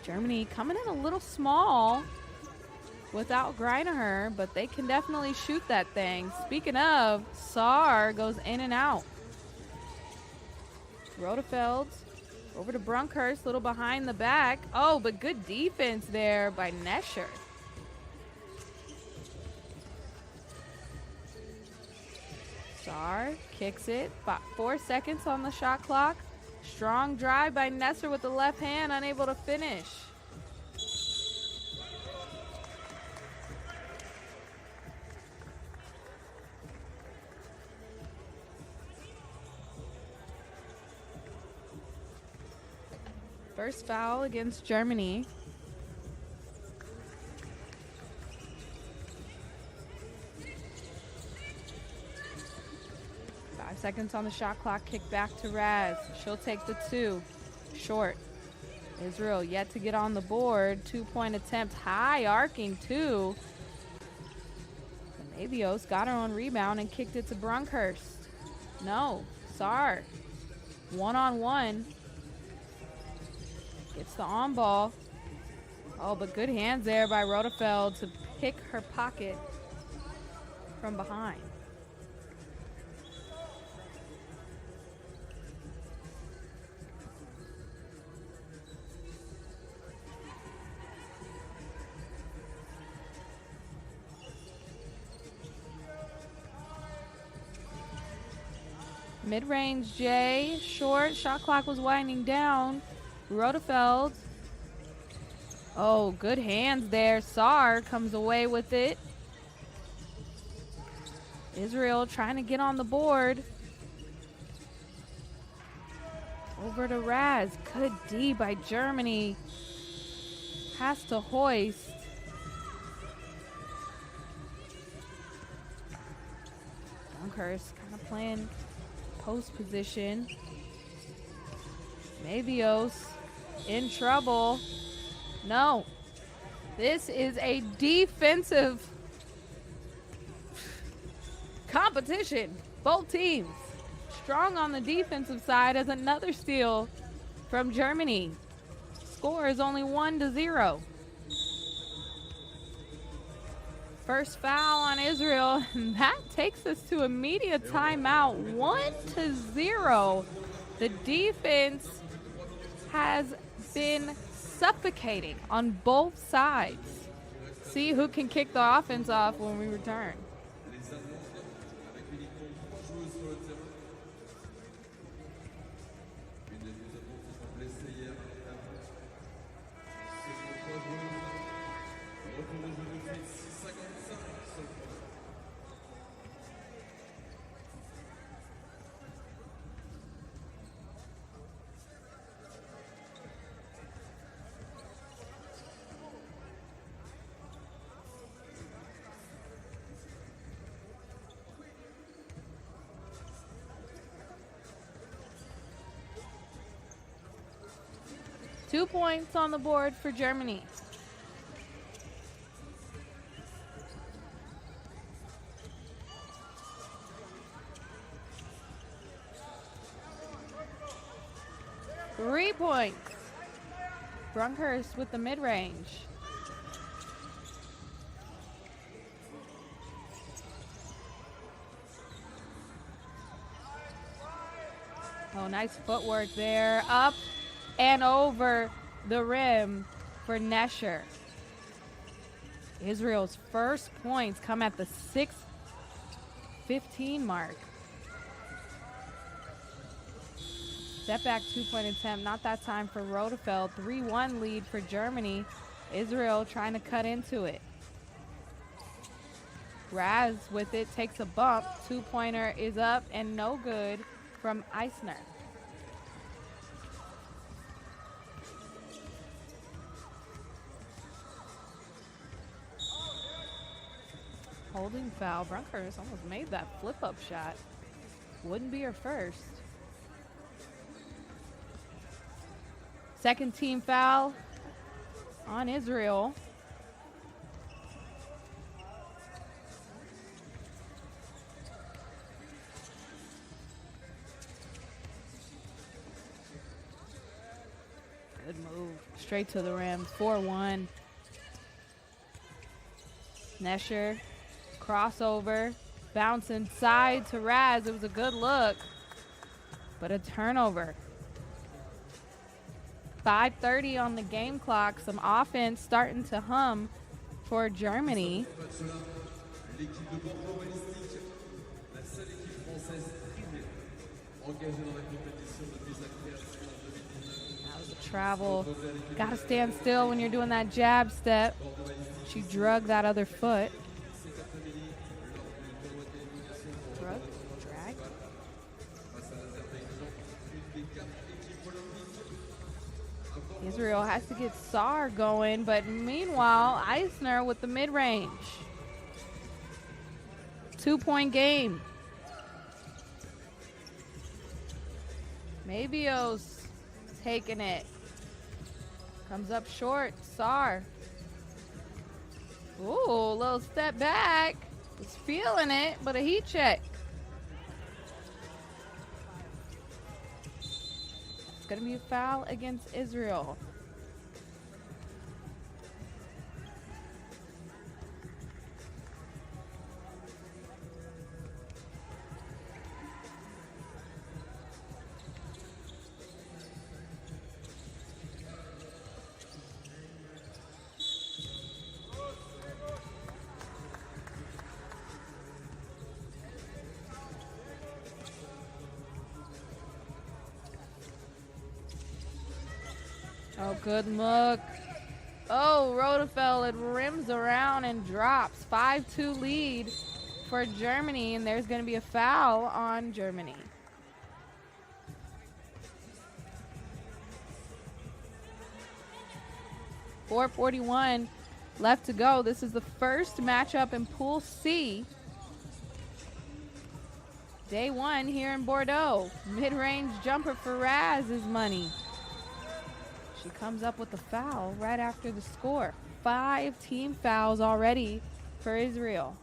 Germany coming in a little small without Greiner, but they can definitely shoot that thing. Speaking of, Sar goes in and out. Rodefeld over to Brunkhurst, little behind the back. Oh, but good defense there by Nesher. Sar kicks it. About 4 seconds on the shot clock. Strong drive by Nesser with the left hand, unable to finish. First foul against Germany. Seconds on the shot clock. Kick back to Raz. She'll take the 2. Short. Israel yet to get on the board. 2-point attempt. High arcing 2. Mavios got her own rebound and kicked it to Brunkhurst. No. Sar. 1-on-1. Gets the on ball. Oh, but good hands there by Rodefeld to pick her pocket from behind. Mid-range J, short, shot clock was winding down. Rodefeld. Oh, good hands there. Sar comes away with it. Israel trying to get on the board. Over to Raz. Good D by Germany. Has to hoist. Dunkhurst kind of playing post position. Mavios in trouble. No. This is a defensive competition Both teams strong on the defensive side as another steal from Germany. Score is only 1-0. First foul on Israel, and that takes us to immediate timeout, 1-0. The defense has been suffocating on both sides. See who can kick the offense off when we return. Two points on the board for Germany. Three points. Brunkhurst with the mid-range. Oh, nice footwork there. Up and over the rim for Nesher. Israel's first points come at the 6:15 mark. Step back 2-point attempt, not that time for Rodefeld. 3-1 lead for Germany. Israel trying to cut into it. Raz with it, takes a bump. Two-pointer is up and no good from Eisner. Holding foul. Brunkhurst almost made that flip-up shot. Wouldn't be her first. Second team foul on Israel. Good move. Straight to the rim. 4-1. Nesher. Crossover, bounce inside to Raz. It was a good look, but a turnover. 5:30 on the game clock. Some offense starting to hum for Germany. L'équipe de Bordeaux Ballistik, la seule équipe française privée engagée dans la compétition depuis sa création en 2019. That was a travel. Got to stand still when you're doing that jab step. She drug that other foot. Drag. Israel has to get Sar going, but meanwhile, Eisner with the mid-range. 2-point game. Mabios taking it. Comes up short. Sar. Ooh, little step back. Was feeling it, but a heat check. It's going to be a foul against Israel. Oh, good look. Oh, Rodefeld, it rims around and drops. 5-2 lead for Germany, and there's going to be a foul on Germany. .441 left to go. This is the first matchup in Pool C. Day one here in Bordeaux. Mid-range jumper for Raz is money. She comes up with the foul right after the score. 5 team fouls already for Israel.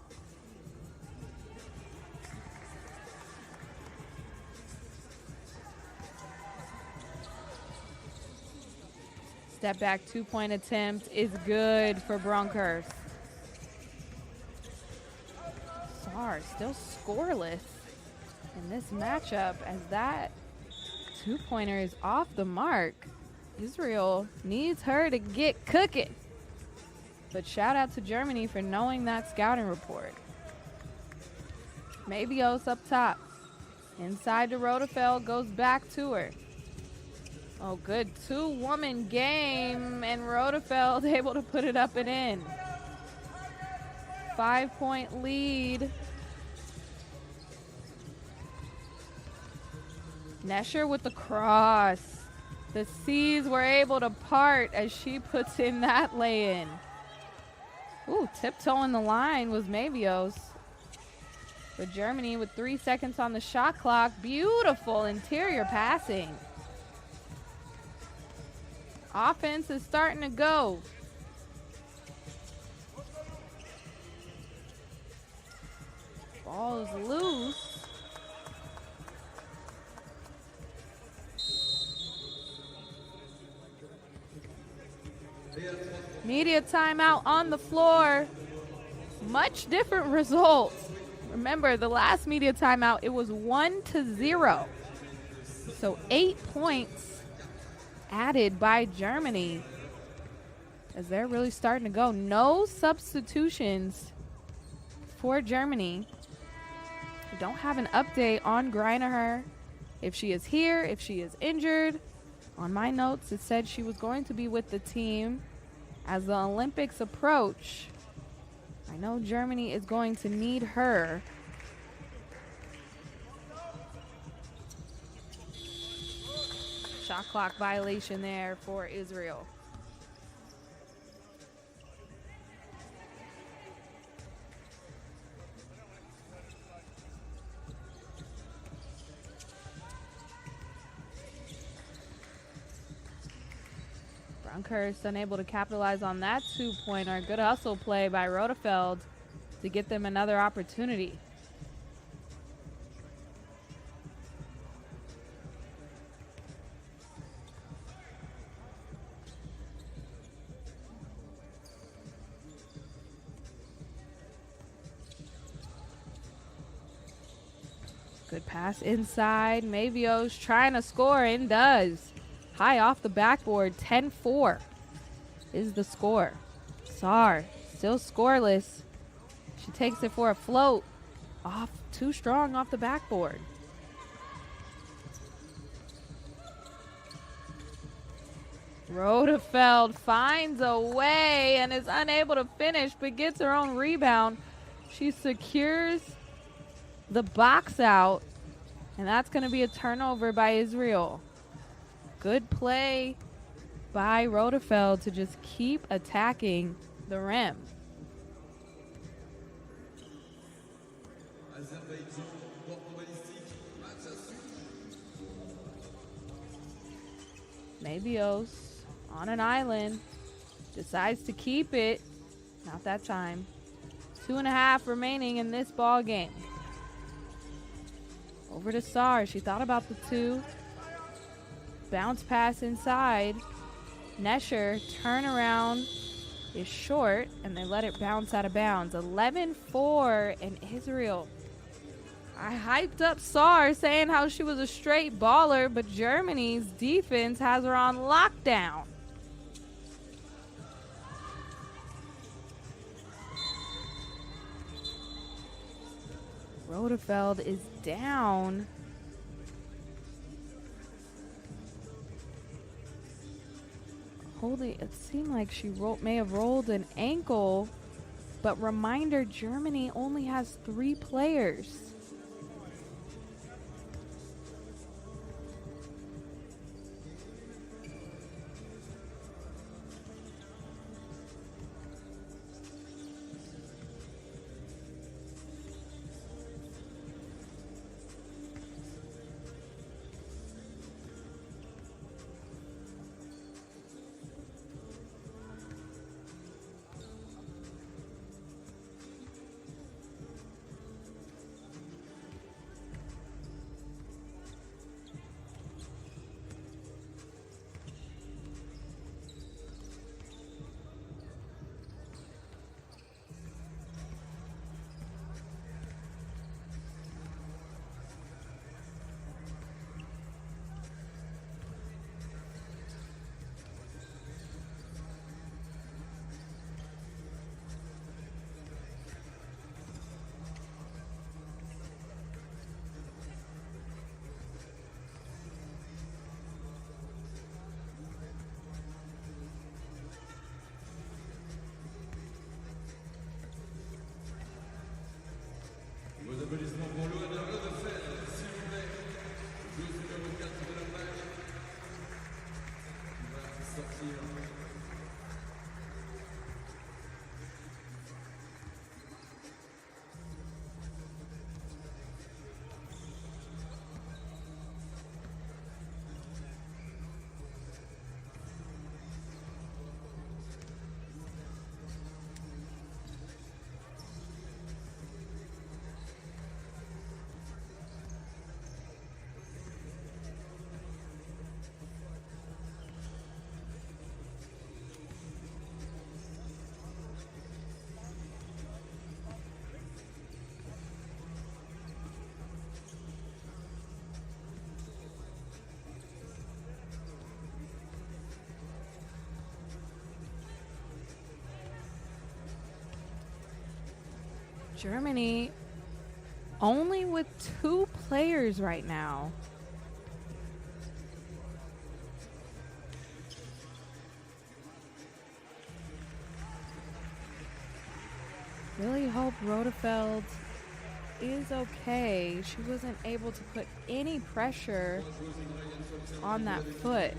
Step back 2-point attempt is good for Bronkhorst. Saar still scoreless in this matchup as that 2-pointer is off the mark. Israel needs her to get cooking. But shout out to Germany for knowing that scouting report. Mabios up top. Inside to Rodefeld, goes back to her. Oh, good 2-woman game, and Rodefeld able to put it up and in. 5-point lead. Nesher with the cross. The seas were able to part as she puts in that lay-in. Ooh, tiptoeing the line was Mabios. For Germany with 3 seconds on the shot clock. Beautiful interior passing. Offense is starting to go. Ball is loose. Media timeout on the floor. Much different results. Remember, the last media timeout, it was 1-0. So 8 points added by Germany as they're really starting to go. No substitutions for Germany. We don't have an update on Greinaher, if she is here, if she is injured. On my notes, it said she was going to be with the team as the Olympics approach. I know Germany is going to need her. Shot clock violation there for Israel. Bronkhorst unable to capitalize on that 2-pointer. Good hustle play by Rodefeld to get them another opportunity. Good pass inside. Mabios trying to score and does. High off the backboard, 10-4 is the score. Saar still scoreless. She takes it for a float. Off, too strong off the backboard. Rodefeld finds a way and is unable to finish, but gets her own rebound. She secures the box out, and that's going to be a turnover by Israel. Good play by Rodefeld to just keep attacking the rim. Azerbaijan, Bordeaux, Ballistik, match à suivre. Mabios on an island, decides to keep it. Not that time. 2.5 remaining in this ball game. Over to Saar. She thought about the 2. Bounce pass inside. Nesher turnaround is short, and they let it bounce out of bounds. 11-4 in Israel. I hyped up Saar saying how she was a straight baller, but Germany's defense has her on lockdown. Rodefeld is down. It seemed like she may have rolled an ankle, but reminder, Germany only has 3 players. sortir. Germany only with 2 players right now. Really hope Rodefeld is okay. She wasn't able to put any pressure on that foot.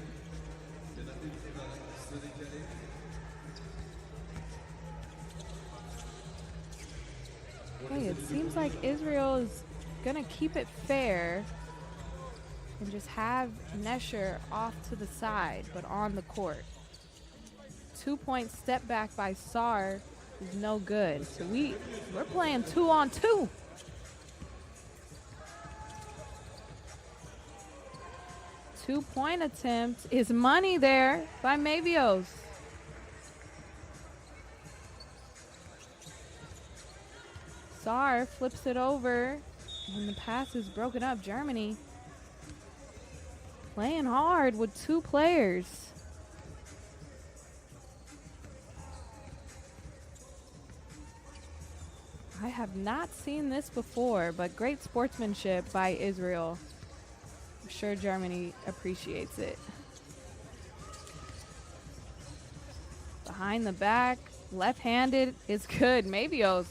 Okay, it seems like Israel is going to keep it fair and just have Nesher off to the side, but on the court. 2-point step back by Sar is no good. So we're playing 2-on-2. Two-point attempt is money there by Mavios. Sar flips it over, and the pass is broken up. Germany playing hard with 2 players. I have not seen this before, but great sportsmanship by Israel. I'm sure Germany appreciates it. Behind the back, left-handed is good. Mavios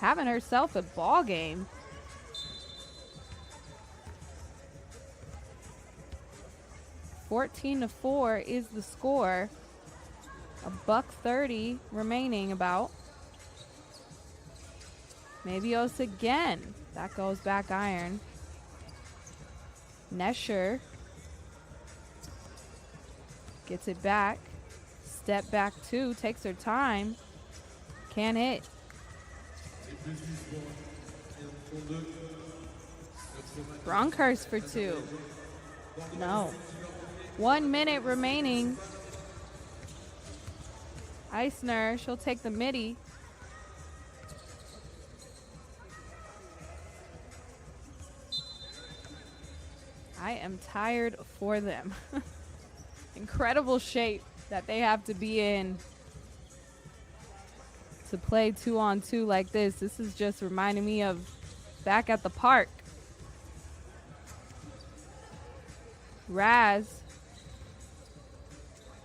having herself a ball game. $14-4 is the score. $1:30 remaining about. Mavios again. That goes back iron. Nesher gets it back. Step back 2, takes her time. Can't hit. Bronkhurst for 2. No. 1 minute remaining. Eisner, she'll take the midi. I am tired for them. Incredible shape that they have to be in to play 2-on-2 like this. This is just reminding me of back at the park. Raz,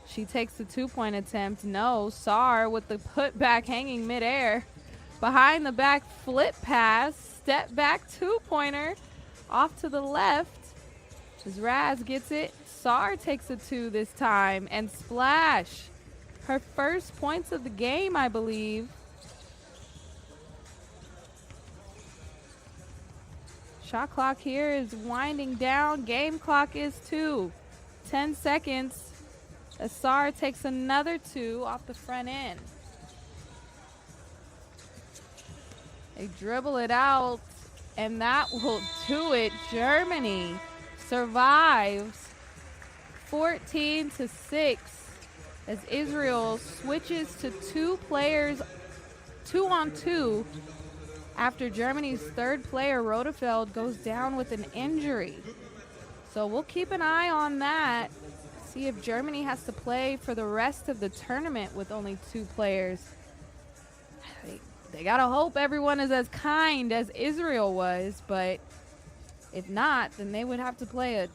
she takes the 2-point attempt. No, Sar with the putback hanging midair. Behind the back flip pass, step back 2-pointer off to the left. As Raz gets it, Sar takes a 2 this time, and splash. Her first points of the game, I believe. Shot clock here is winding down. Game clock is 2. 10 seconds. As Sar takes another 2 off the front end. They dribble it out, and that will do it. Germany survives 14-6 as Israel switches to 2 players, 2-on-2 after Germany's 3rd player, Rodefeld, goes down with an injury. So we'll keep an eye on that, see if Germany has to play for the rest of the tournament with only 2 players. They gotta hope everyone is as kind as Israel was, but if not, then they would have to play a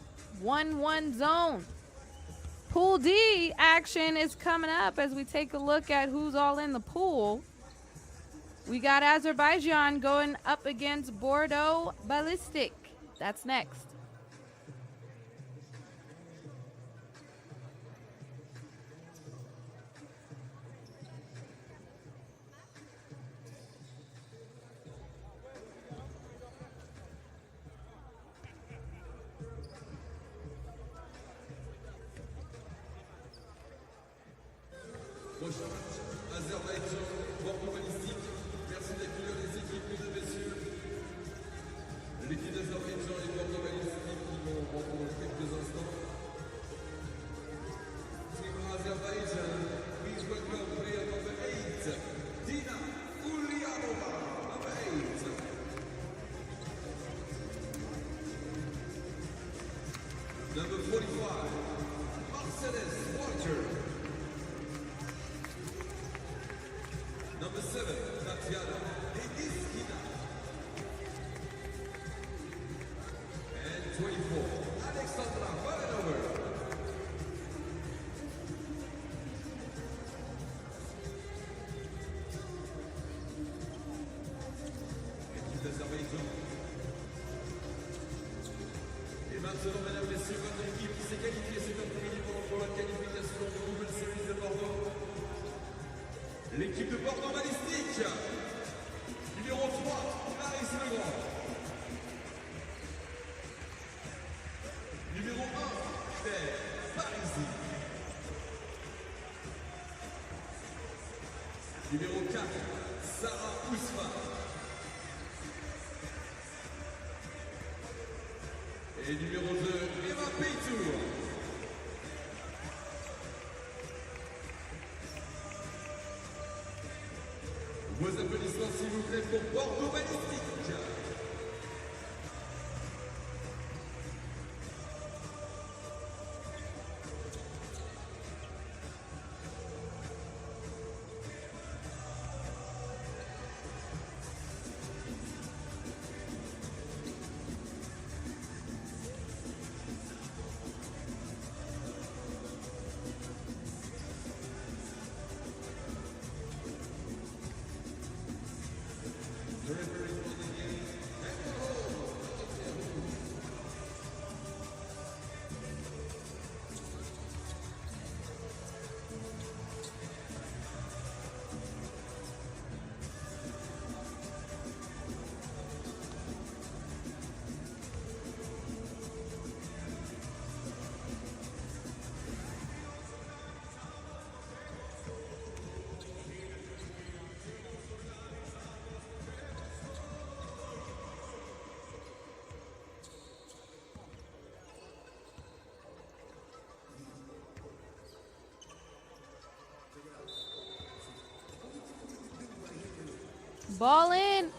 1-1 zone. Pool D action is coming up as we take a look at who's all in the pool. We got Azerbaijan going up against Bordeaux Ballistik. That's next. Prochain match, Azerbaijan, Bordeaux, Ballistik. Merci d'accueillir les équipes, mesdames et messieurs. L'équipe d'Azerbaijan et Bordeaux, Ballistik qui vont rentrer dans quelques instants. Team Azerbaijan, please welcome player number 8, Dina Ulyanova, number 8. Number 45, Mercedes Walter. Number 7, Tatiana Ediskina. And 24, Alexandra Valenover. Équipe d'Azerbaïdjan. Et maintenant, mesdames et messieurs, votre équipe qui s'est qualifiée cet après-midi pour la qualification de la nouvelle série de Bordeaux. L'équipe de Bordeaux Ballistik, numéro 3, Paris Legrand. Numéro 1, Claire Parisi. Numéro 4, Sarah Ousma. Et numéro 2, Eva Peytour. Vos applaudissements s'il vous plaît pour Bordeaux Ballistik. Ball in.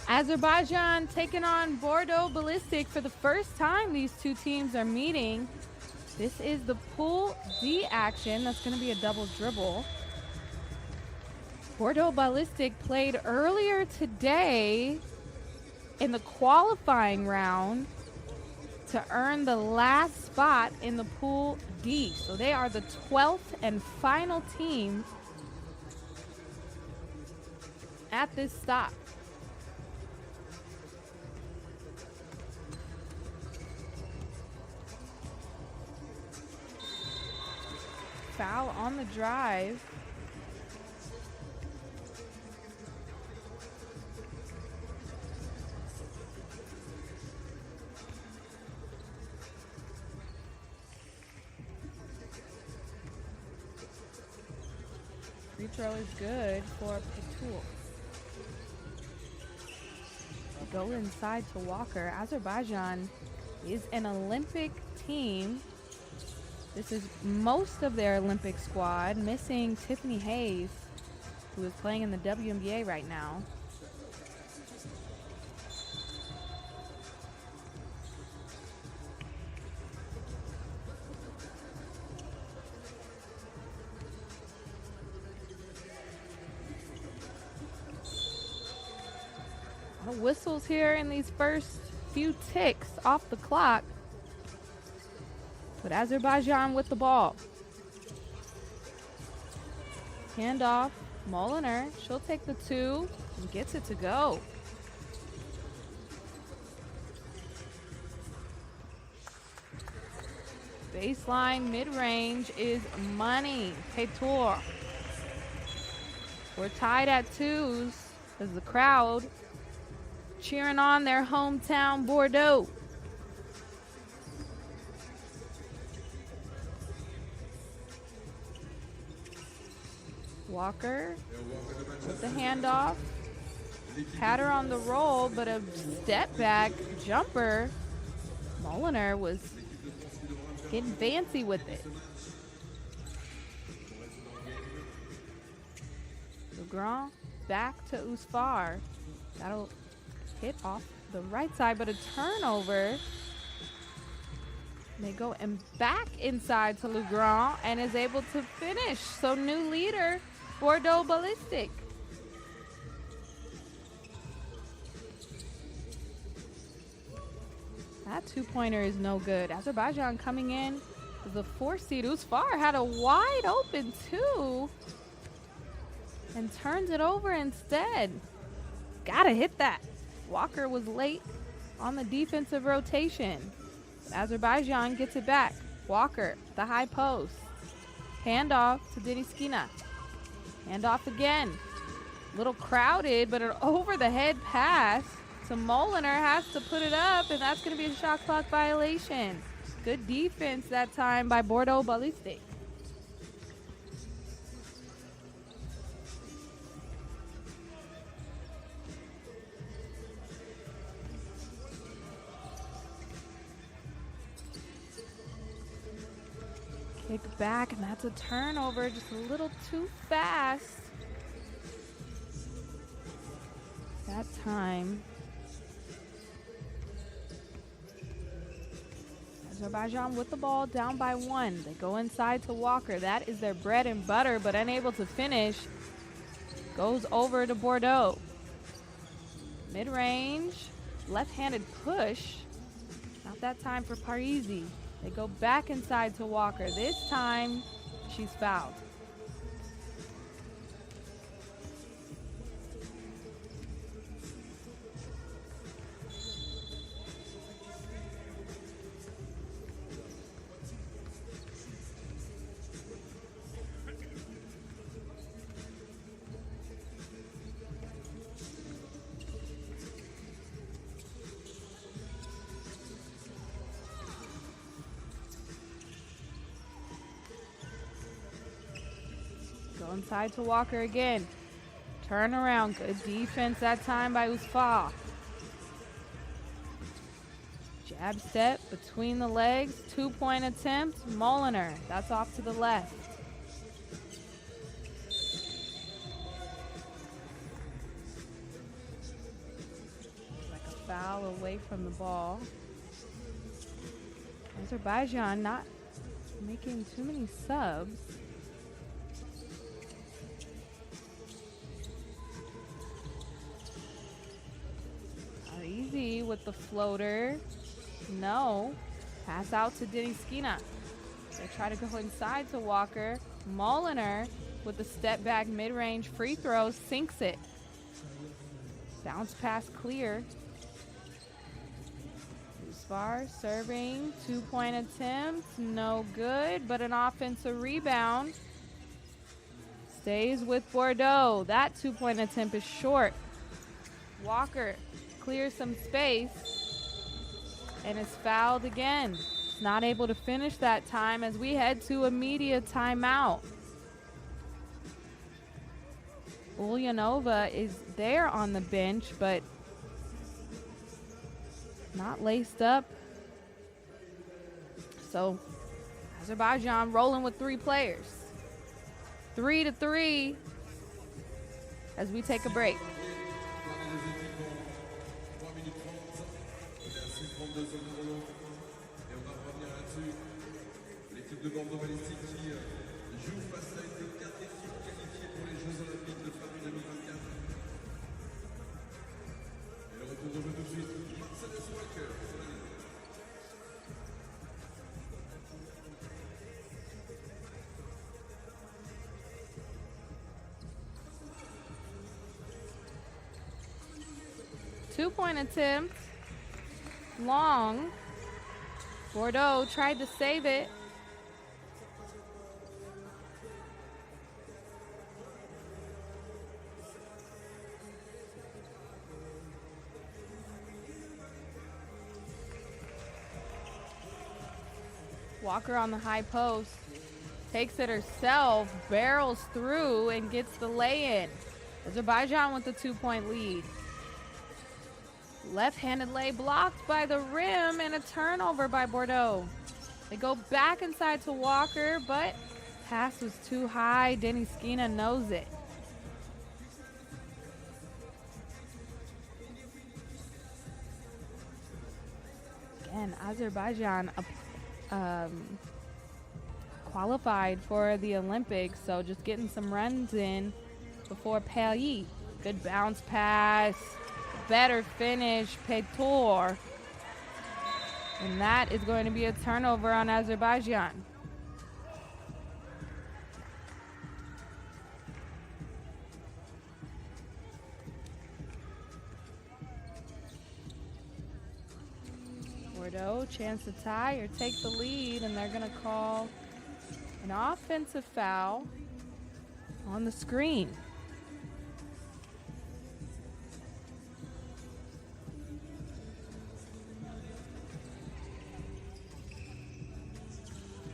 Azerbaijan taking on Bordeaux Ballistik for the first time these two teams are meeting. This is the Pool D action. That's going to be a double dribble. Bordeaux Ballistik played earlier today in the qualifying round to earn the last spot in the Pool D. So they are the 12th and final team at this stop. Foul on the drive. Free throw is good for Puerto. Go inside to Walker. Azerbaijan is an Olympic team. This is most of their Olympic squad, missing Tiffany Hayes, who is playing in the WNBA right now. Whistles here in these first few ticks off the clock. But Azerbaijan with the ball. Handoff, Moliner. She'll take the two and gets it to go. Baseline mid-range is money. Peytour. We're tied at twos as the crowd cheering on their hometown Bordeaux. Walker with the handoff. Had her on the roll, but a step back jumper. Moliner was getting fancy with it. Legrand back to Usfar. That'll hit off the right side, but a turnover. They go and back inside to Legrand and is able to finish. So new leader, Bordeaux Ballistik. That two-pointer is no good. Azerbaijan coming in as the 4 seed. Usfar had a wide open 2 and turns it over instead. Gotta hit that. Walker was late on the defensive rotation. Azerbaijan gets it back. Walker, the high post. Handoff to Deniskina. Handoff again. Little crowded, but an over-the-head pass. So Moliner has to put it up, and that's going to be a shot clock violation. Good defense that time by Bordeaux Ballistik. Kick back, and that's a turnover, just a little too fast that time. Azerbaijan with the ball, down by 1. They go inside to Walker. That is their bread and butter, but unable to finish. Goes over to Bordeaux. Mid-range, left-handed push. Not that time for Parisi. They go back inside to Walker. This time, she's fouled. Inside to Walker again. Turn around. Good defense that time by Usfar. Jab step between the legs. 2-point attempt. Moliner. That's off to the left. Like a foul away from the ball. Azerbaijan not making too many subs. Easy with the floater. No. Pass out to Deniskina. They try to go inside to Walker. Moliner with the step back mid-range free throw sinks it. Bounce pass clear. Usfar serving. 2-point attempt. No good, but an offensive rebound. Stays with Bordeaux. That 2-point attempt is short. Walker clears some space and is fouled again. Not able to finish that time as we head to a media timeout. Ulyanova is there on the bench, but not laced up. So Azerbaijan rolling with 3 players. 3-3 as we take a break. L'équipe de Bordeaux Ballistik qui joue face à une des 4 équipes qualifiées pour les Jeux Olympiques de Paris 2024. Et le retour de jeu tout de suite, Mercedes Walker sur la ligne. Two-point attempt. Long. Bordeaux tried to save it. Walker on the high post. takes it herself, barrels through, and gets the lay-in. Azerbaijan with the 2-point lead. Left-handed lay blocked by the rim and a turnover by Bordeaux. They go back inside to Walker, but pass was too high. Denny Skina knows it. Again, Azerbaijan qualified for the Olympics, so just getting some runs in before Paris. Good bounce pass, better finish, Puerto. And that is going to be a turnover on Azerbaijan. Bordeaux, chance to tie or take the lead, and they're going to call an offensive foul on the screen.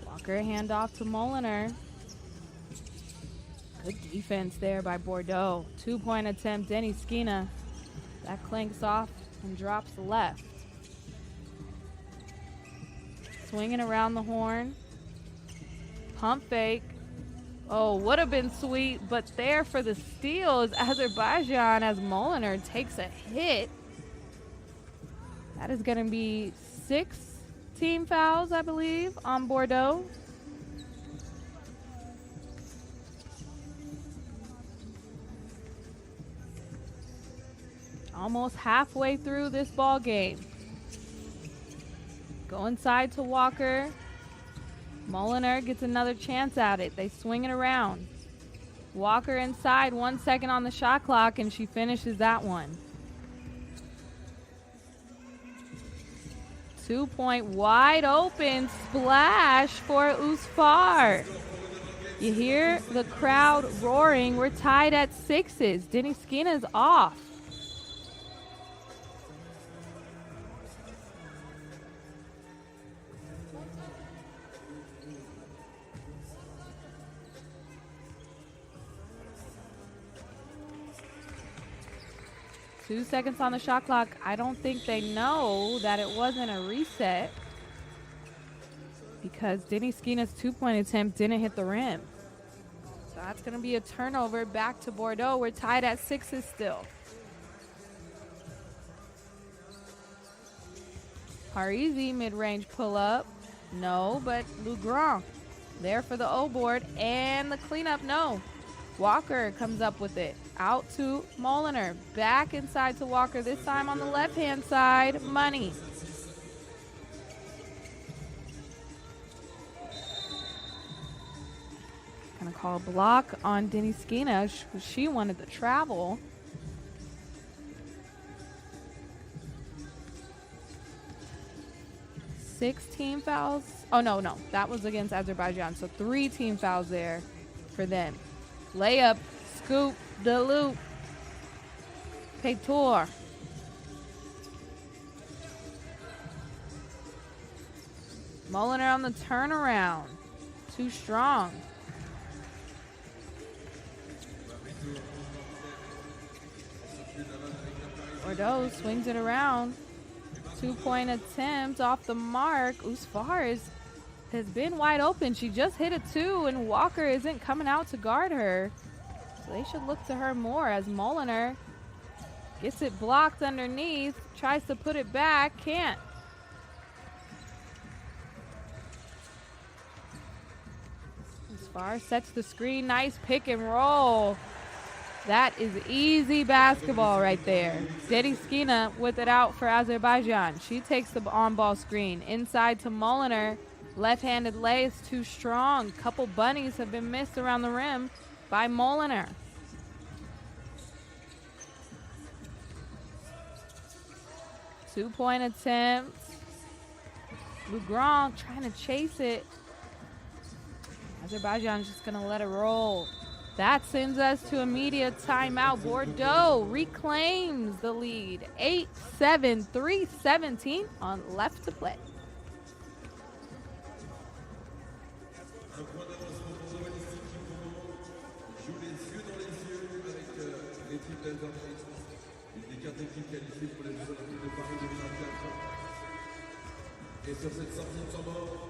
Walker, handoff to Moliner. Good defense there by Bordeaux. 2-point attempt, Denny Skina. That clinks off and drops left. Swinging around the horn. Pump fake. Oh, would have been sweet, but there for the steal is Azerbaijan as Moliner takes a hit. That is going to be 6 team fouls, I believe, on Bordeaux. Almost halfway through this ball game. Go inside to Walker. Moliner gets another chance at it. They swing it around. Walker inside, 1 second on the shot clock, and she finishes that one. 2-point wide open splash for Usfar. You hear the crowd roaring. We're tied at 6s. Denny Skina's off. Two seconds on the shot clock. I don't think they know that it wasn't a reset because Denny Skina's 2-point attempt didn't hit the rim. So that's going to be a turnover back to Bordeaux. We're tied at 6s still. Parisi mid-range pull-up. No, but Legrand there for the O-board and the cleanup. No. Walker comes up with it. Out to Moliner. Back inside to Walker. This time on the left-hand side. Money. Gonna call a block on Denny Skina. She wanted the travel. Six team fouls. Oh, no. That was against Azerbaijan. So 3 team fouls there for them. Layup, scoop, the loop. Puerto. Moliner on the turnaround. Too strong. Bordeaux swings it around. 2-point attempt off the mark. Usfar has been wide open. She just hit a 2, and Walker isn't coming out to guard her. So they should look to her more as Moliner gets it blocked underneath, tries to put it back, can't. Usfar sets the screen, nice pick and roll. That is easy basketball right there. Denny Skina with it out for Azerbaijan. She takes the on-ball screen. Inside to Moliner. Left-handed lay is too strong. Couple bunnies have been missed around the rim by Moliner. Two-point attempt. Legrand trying to chase it. Azerbaijan's just going to let it roll. That sends us to immediate timeout. Bordeaux reclaims the lead. 8-7, 3:17 on left to play. Delta Flight, une des 4 équipes qualifiées pour les Jeux Olympiques de Paris 2024. Et sur cette sortie de temps mort,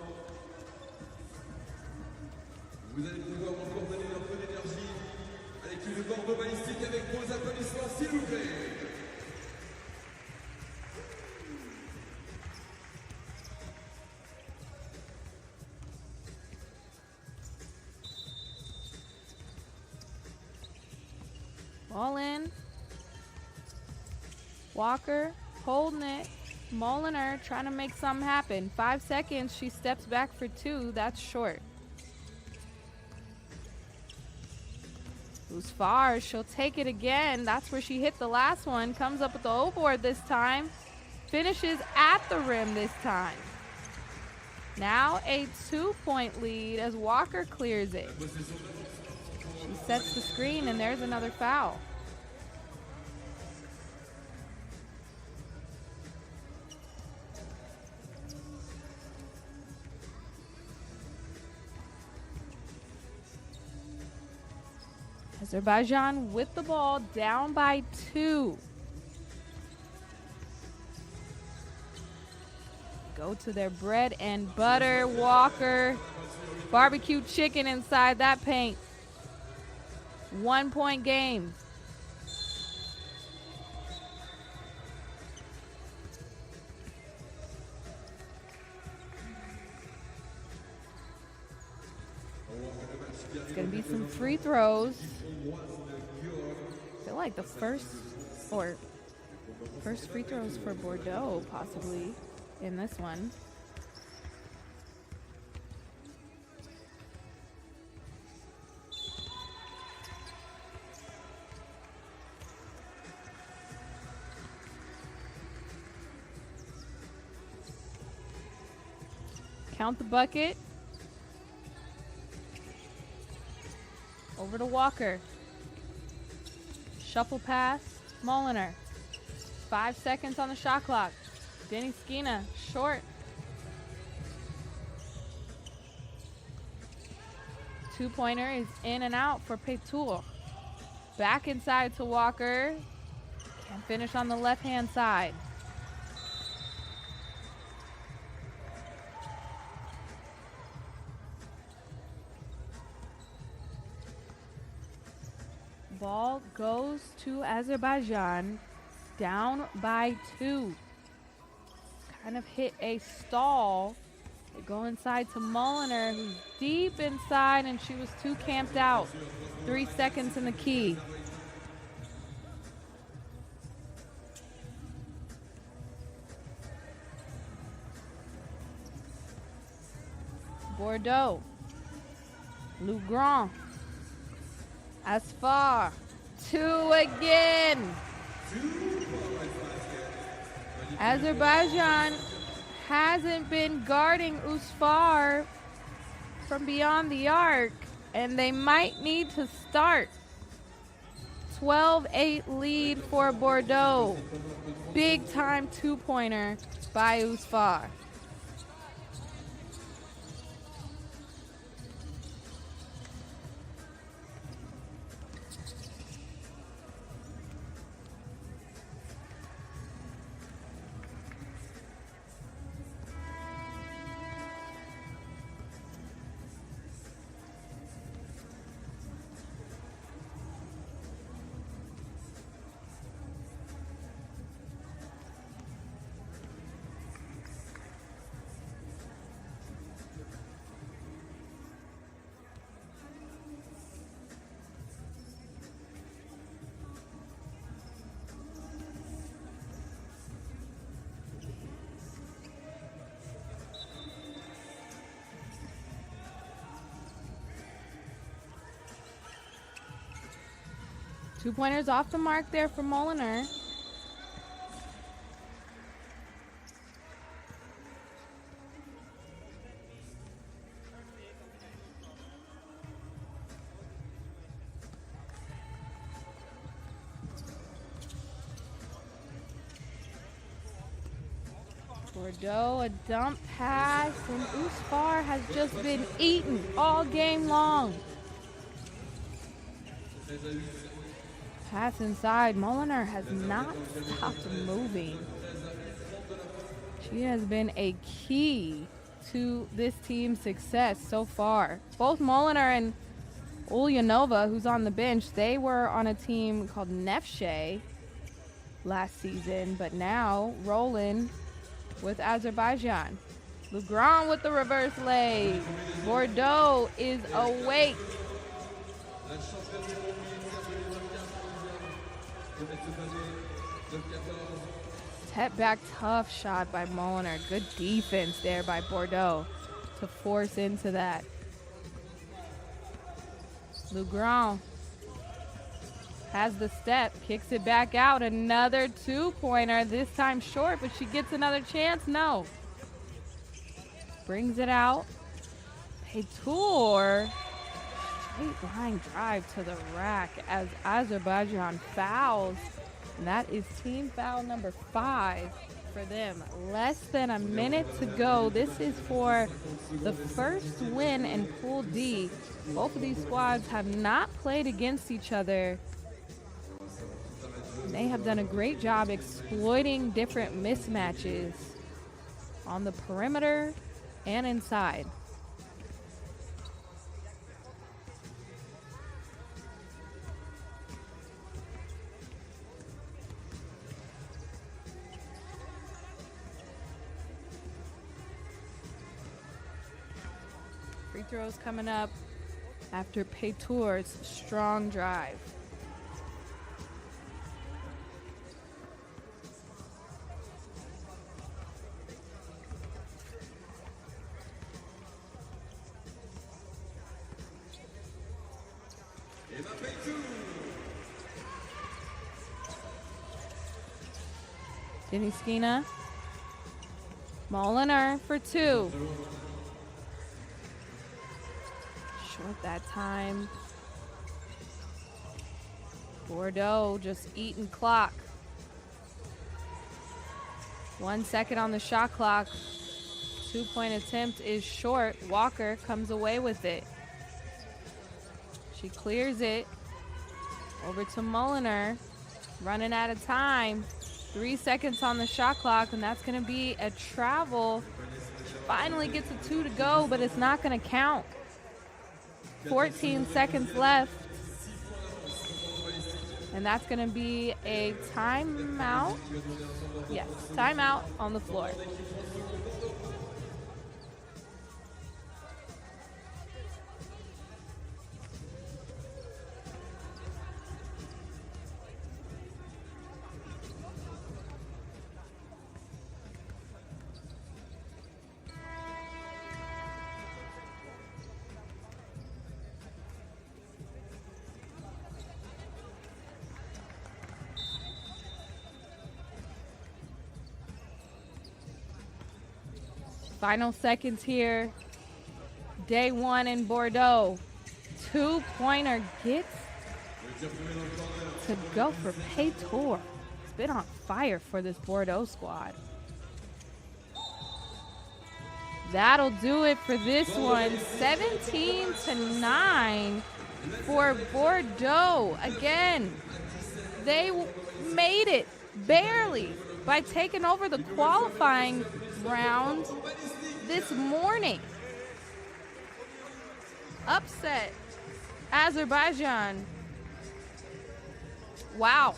vous allez pouvoir encore donner un peu d'énergie à l'équipe de Bordeaux Ballistik avec vos applaudissements, s'il vous plaît. All in. Walker holding it. Moliner trying to make something happen. 5 seconds. She steps back for 2. That's short. Who's far? She'll take it again. That's where she hit the last one. Comes up with the O-board this time. Finishes at the rim this time. Now a 2-point lead as Walker clears it. She sets the screen, and there's another foul. Azerbaijan with the ball, down by 2. Go to their bread and butter. Walker, barbecue chicken inside that paint. 1-point game. It's going to be some free throws. I feel like the first free throws for Bordeaux possibly in this one. Count the bucket. Over to Walker. Shuffle pass. Moliner. 5 seconds on the shot clock. Denny Skina. Short. 2-pointer is in and out for Puerto. Back inside to Walker. Can't finish on the left-hand side. Ball goes to Azerbaijan, down by 2. Kind of hit a stall. They go inside to Moliner, who's deep inside, and she was too camped out. 3 seconds in the key. Bordeaux. Legrand. As far. 2 again. Azerbaijan hasn't been guarding Usfar from beyond the arc, and they might need to start. 12-8 lead for Bordeaux. Big time 2-pointer by Usfar. Two-pointers off the mark there for Moliner. Bordeaux, a dump pass, and Usfar has just been eaten all game long. Pass inside. Moliner has not stopped moving. She has been a key to this team's success so far. Both Moliner and Ulyanova, who's on the bench, they were on a team called Nefche last season, but now rolling with Azerbaijan. Legrand with the reverse lay. Bordeaux is awake. Step back, tough shot by Moliner. Good defense there by Bordeaux to force into that. Legrand has the step, kicks it back out. Another two-pointer, this time short, but she gets another chance. No. Brings it out. Paytour. Straight line drive to the rack as Azerbaijan fouls. And that is team foul number 5 for them. Less than a minute to go. This is for the first win in Pool D. Both of these squads have not played against each other. They have done a great job exploiting different mismatches on the perimeter and inside. Free throws coming up after Paytour's strong drive. Deniskina. Moliner for 2. Short that time. Bordeaux just eating clock. 1 second on the shot clock. 2-point attempt is short. Walker comes away with it. She clears it. Over to Moliner. Running out of time. 3 seconds on the shot clock, and that's going to be a travel. She finally gets a 2 to go, but it's not going to count. 14 seconds left. And that's going to be a timeout. Yes, timeout on the floor. Final seconds here. Day 1 in Bordeaux. 2-pointer gets to go for Paytour. It's been on fire for this Bordeaux squad. That'll do it for this one. 17-9 for Bordeaux. Again, they made it barely by taking over the qualifying round this morning. Upset Azerbaijan. Wow.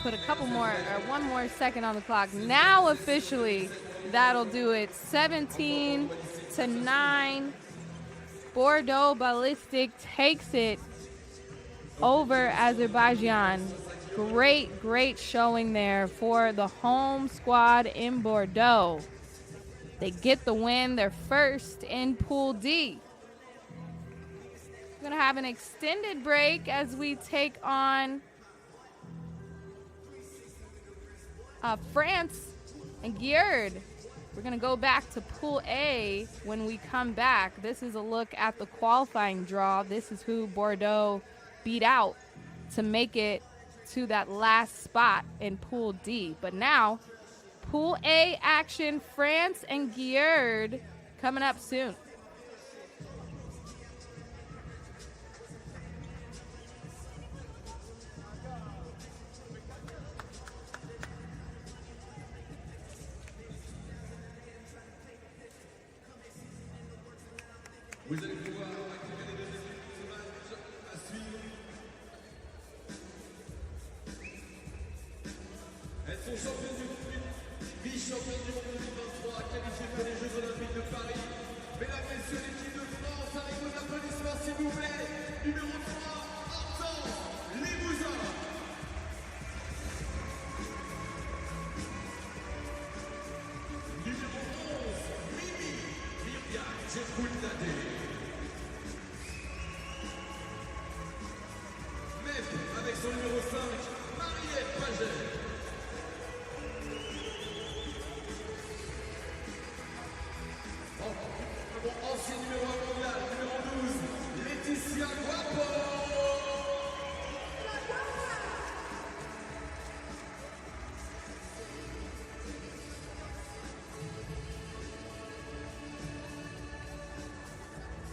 Put a couple more, or 1 more second on the clock. Now officially, that'll do it. 17-9. Bordeaux Ballistik takes it over Azerbaijan. Great showing there for the home squad in Bordeaux. They get the win, their first in Pool D. We're going to have an extended break as we take on France and Gyor. We're going to go back to Pool A when we come back. This is a look at the qualifying draw. This is who Bordeaux beat out to make it to that last spot in Pool D. But now, Pool A action, France and Gyor coming up soon. Vous allez pouvoir activer les deux équipes de ce match à suivre. Elles sont championnes du monde, vice-championnes du monde 2023, qualifiées pour les Jeux Olympiques de Paris. Mesdames, Messieurs, l'équipe de France, avec vos applaudissements s'il vous plaît. Numéro 3, Hortense Limousin. Numéro 11, Mimi Myriam Djekoulnadé. Même avec son numéro 5, Mariette Paget. Ancien numéro 1 mondial, numéro 12, Laetitia Guapo.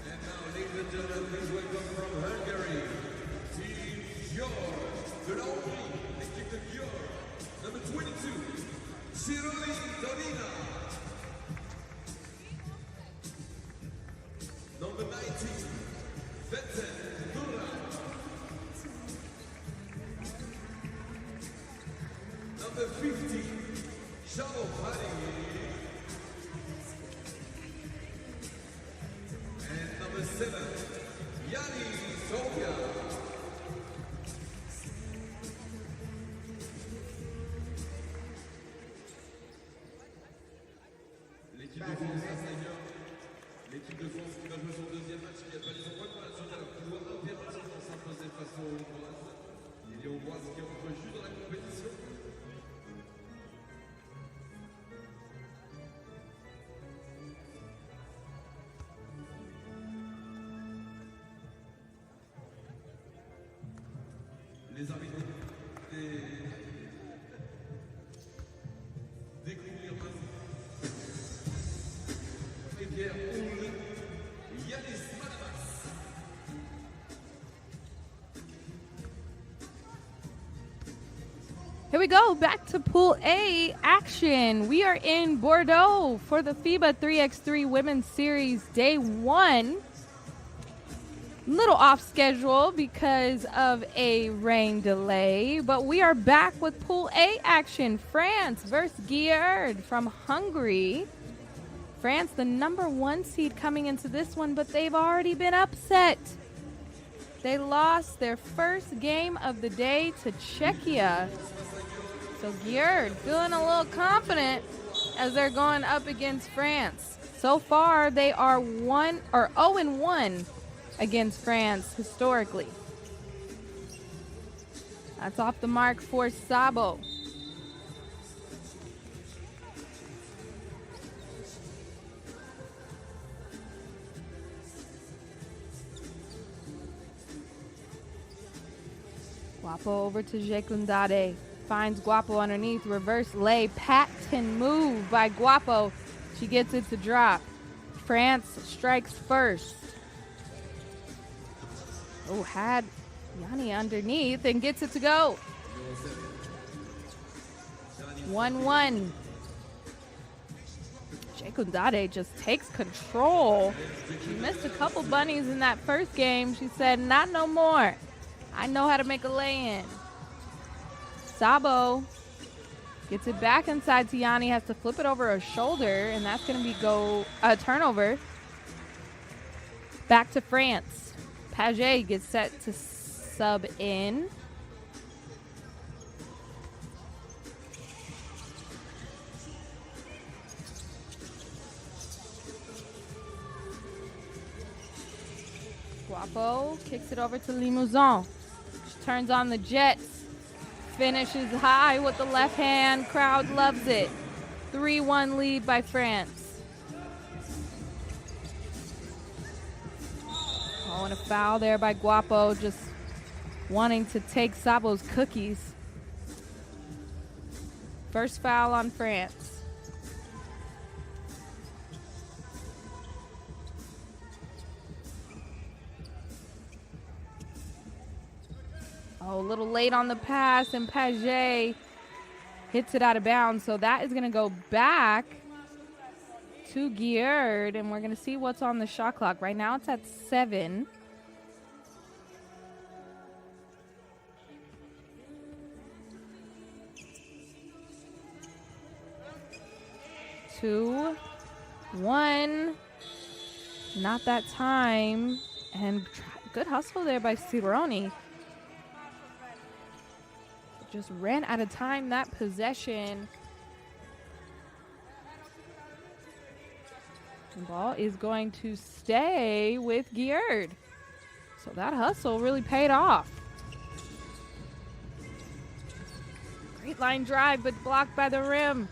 And now, ladies and gentlemen, please welcome from Hungary, Team Gyor. De la Hongrie, l'équipe de Gyor. Number 22, Shirley Donina. Number 19, Vincent Dura. Number 50, Shalo Hari. And number 7, Yanni Sofia. L'équipe de France Azerbaijan. L'équipe de France qui va jouer son deuxième match, qui a pas les points de national, qui doit impérativement s'imposer face aux Hongroises. Et les Hongroises qui entrent juste dans la compétition. Les arbitres découvrir et Pierre Oul, Yanis Manamas. Here we go, back to Pool A action. We are in Bordeaux for the FIBA 3x3 Women's Series Day 1. Little off schedule because of a rain delay, but we are back with Pool A action. France versus Gyor from Hungary. France, the number 1 seed coming into this one, but they've already been upset. They lost their first game of the day to Czechia. So Gyor feeling a little confident as they're going up against France. So far, they are 0-1 against France historically. That's off the mark for Sabo. Guapo over to Djekoulnadé. Finds Guapo underneath. Reverse lay. Patent move by Guapo. She gets it to drop. France strikes first. Oh, had Yanni underneath and gets it to go. 1-1. Djekoulnadé just takes control. She missed a couple bunnies in that first game. She said, not no more. I know how to make a lay-in. Sabo gets it back inside to Yanni, has to flip it over her shoulder, and that's going to be a turnover. Back to France. Paget gets set to sub in. Guapo kicks it over to Limousin. She turns on the jets. Finishes high with the left hand. Crowd loves it. 3-1 lead by France. Oh, and a foul there by Guapo, just wanting to take Sabo's cookies. First foul on France. Oh, a little late on the pass, and Paget hits it out of bounds. So that is going to go back to Gyor, and we're going to see what's on the shot clock. Right now it's at 7. Two, one, not that time, and good hustle there by Cironi. Just ran out of time that possession. The ball is going to stay with Gyor. So that hustle really paid off. Great line drive, but blocked by the rim.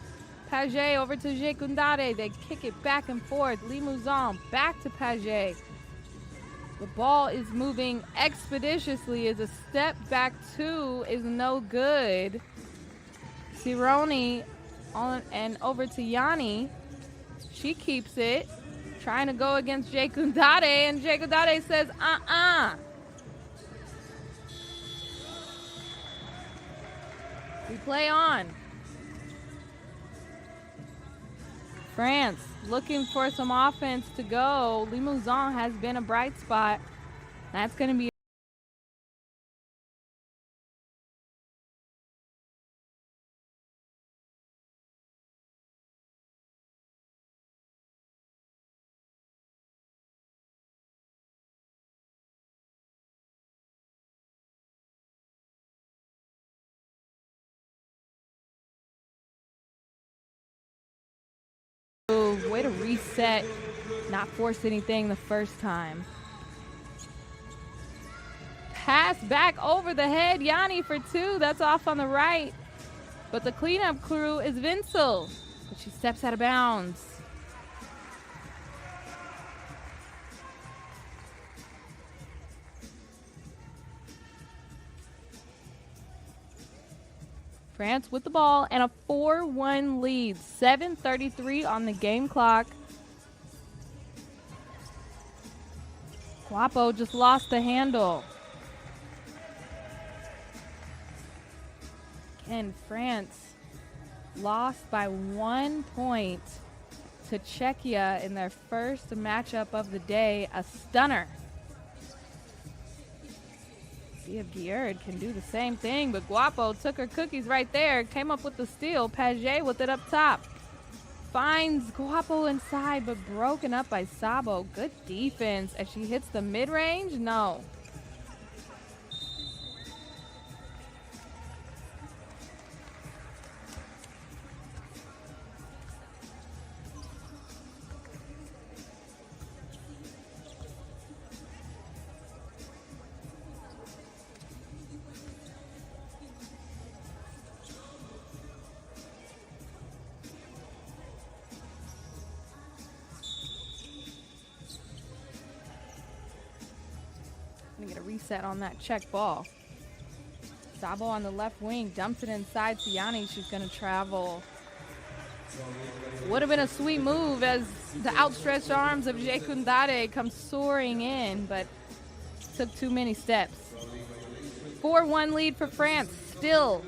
Paget over to Jekundade. They kick it back and forth. Limousin back to Paget. The ball is moving expeditiously as a step back 2 is no good. Cironi on and over to Yanni. She keeps it. Trying to go against Jekundade, and Jekundade says, We play on. France looking for some offense to go. Limousin has been a bright spot. That's going to be way to reset, not force anything the first time. Pass back over the head. Yanni for 2. That's off on the right. But the cleanup crew is Vinsel. But she steps out of bounds. France with the ball and a 4-1 lead. 7:33 on the game clock. Guapo just lost the handle. And France lost by 1 point to Czechia in their first matchup of the day. A stunner. See if Gyor can do the same thing, but Guapo took her cookies right there, came up with the steal. Paget with it up top. Finds Guapo inside, but broken up by Sabo. Good defense as she hits the mid-range. No. Gonna get a reset on that check ball. Sabo on the left wing, dumps it inside to Yanni. She's gonna travel. Would have been a sweet move as the outstretched arms of Jekundade come soaring in, but took too many steps. 4-1 lead for France, still.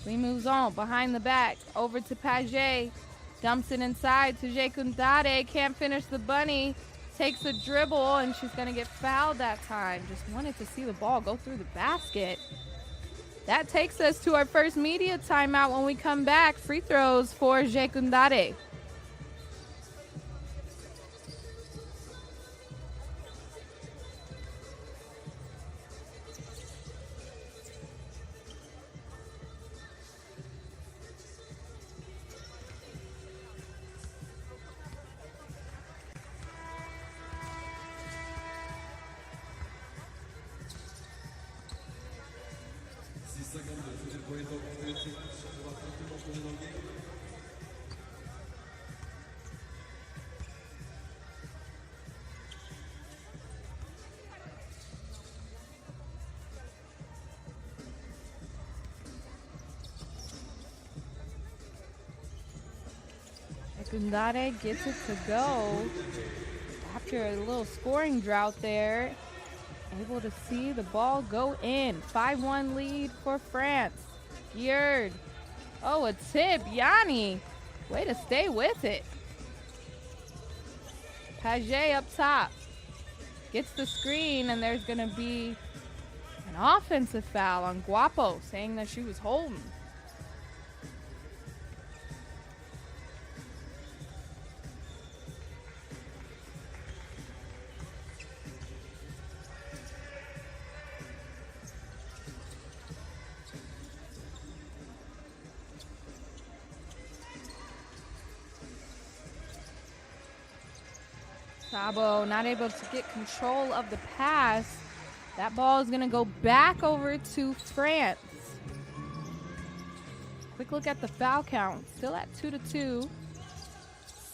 We moves on behind the back, over to Paget. Dumps it inside to Jekundade, can't finish the bunny. Takes a dribble, and she's going to get fouled that time. Just wanted to see the ball go through the basket. That takes us to our first media timeout. When we come back, free throws for Jekundade. Jekundade gets it to go after a little scoring drought there. Able to see the ball go in. 5-1 lead for France. Gyor Oh, a tip. Yanni, way to stay with it. Paget up top. Gets the screen, and there's going to be an offensive foul on Guapo, saying that she was holding. Sabo not able to get control of the pass. That ball is going to go back over to France. Quick look at the foul count. Still at 2-2.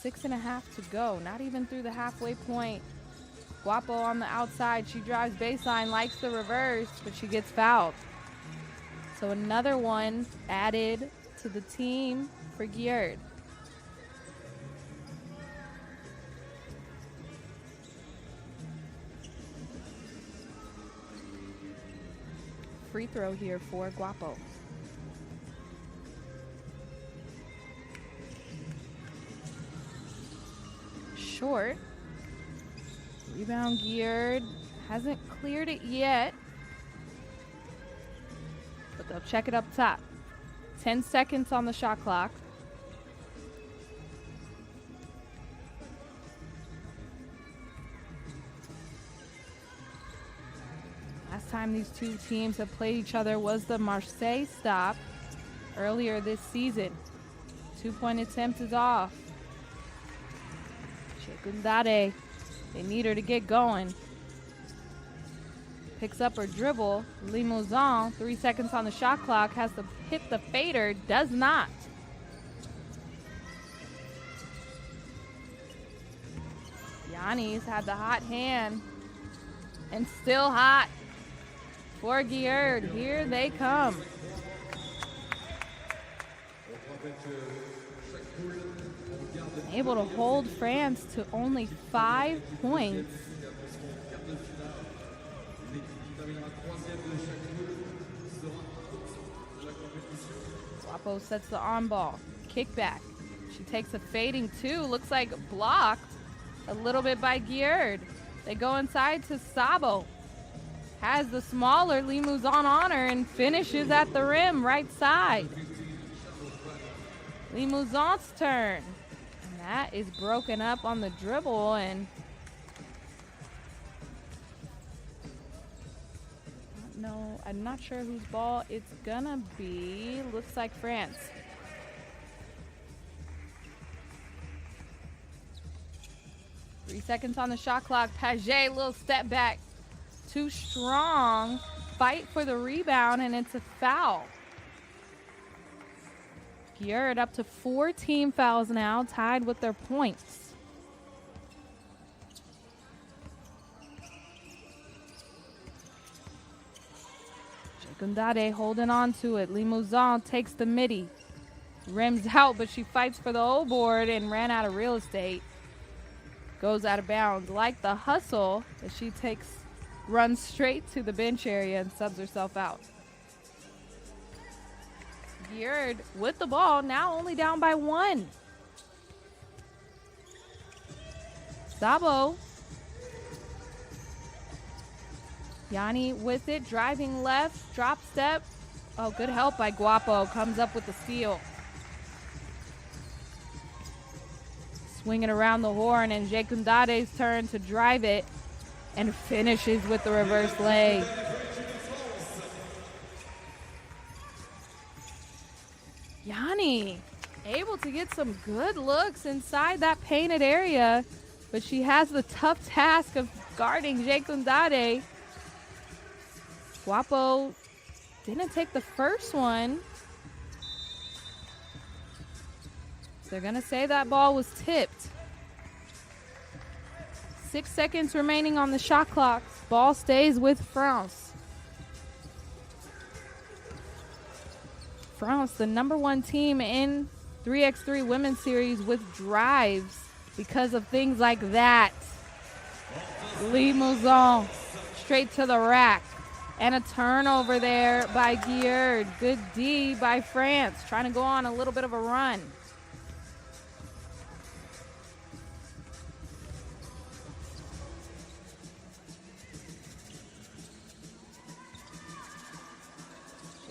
6.5 to go. Not even through the halfway point. Guapo on the outside. She drives baseline, likes the reverse, but she gets fouled. So another one added to the team for Gyor. Free throw here for Guapo. Short. Rebound Gyor. Hasn't cleared it yet. But they'll check it up top. 10 seconds on the shot clock. Last time these two teams have played each other was the Marseille stop earlier this season. 2-point attempt is off. Secundare, they need her to get going. Picks up her dribble. Limousin, 3 seconds on the shot clock, has to hit the fader, does not. Yanni's had the hot hand and still hot. For Gyor, here they come. Able to hold France to only 5 points. Guapo sets the on ball. Kickback. She takes a fading two. Looks like blocked a little bit by Gyor. They go inside to Sabo. Has the smaller Limousin on her and finishes at the rim, right side. Limousin's turn. And that is broken up on the dribble, and no, I'm not sure whose ball it's gonna be. Looks like France. Three seconds on the shot clock. Paget, little step back. Too strong. Fight for the rebound, and it's a foul. Gyor up to 4 team fouls now, tied with their points. Secundare holding on to it. Limousin takes the midi. Rims out, but she fights for the O board and ran out of real estate. Goes out of bounds. Like the hustle that she takes, runs straight to the bench area and subs herself out. Gyor with the ball, now only down by 1. Sabo. Yanni with it, driving left, drop step. Oh, good help by Guapo. Comes up with the steal. Swinging around the horn, and Secundare's turn to drive it and finishes with the reverse leg. Yanni able to get some good looks inside that painted area, but she has the tough task of guarding Secundare. Guapo didn't take the first one. They're going to say that ball was tipped. 6 seconds remaining on the shot clock. Ball stays with France. France, the #1 team in 3x3 Women's Series with drives because of things like that. Limousin straight to the rack. And a turnover there by Gyor. Good D by France, trying to go on a little bit of a run.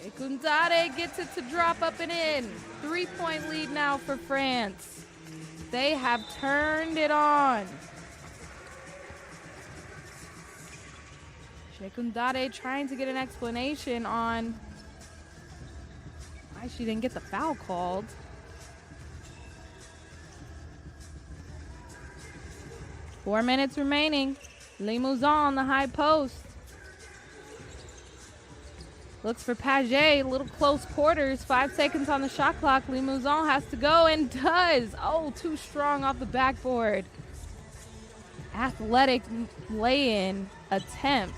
Secundade gets it to drop up and in. 3-point lead now for France. They have turned it on. Secundade trying to get an explanation on why she didn't get the foul called. Four minutes remaining. Limousin on the high post. Looks for Paget, little close quarters. 5 seconds on the shot clock. Limousin has to go and does. Oh, too strong off the backboard. Athletic lay-in attempt.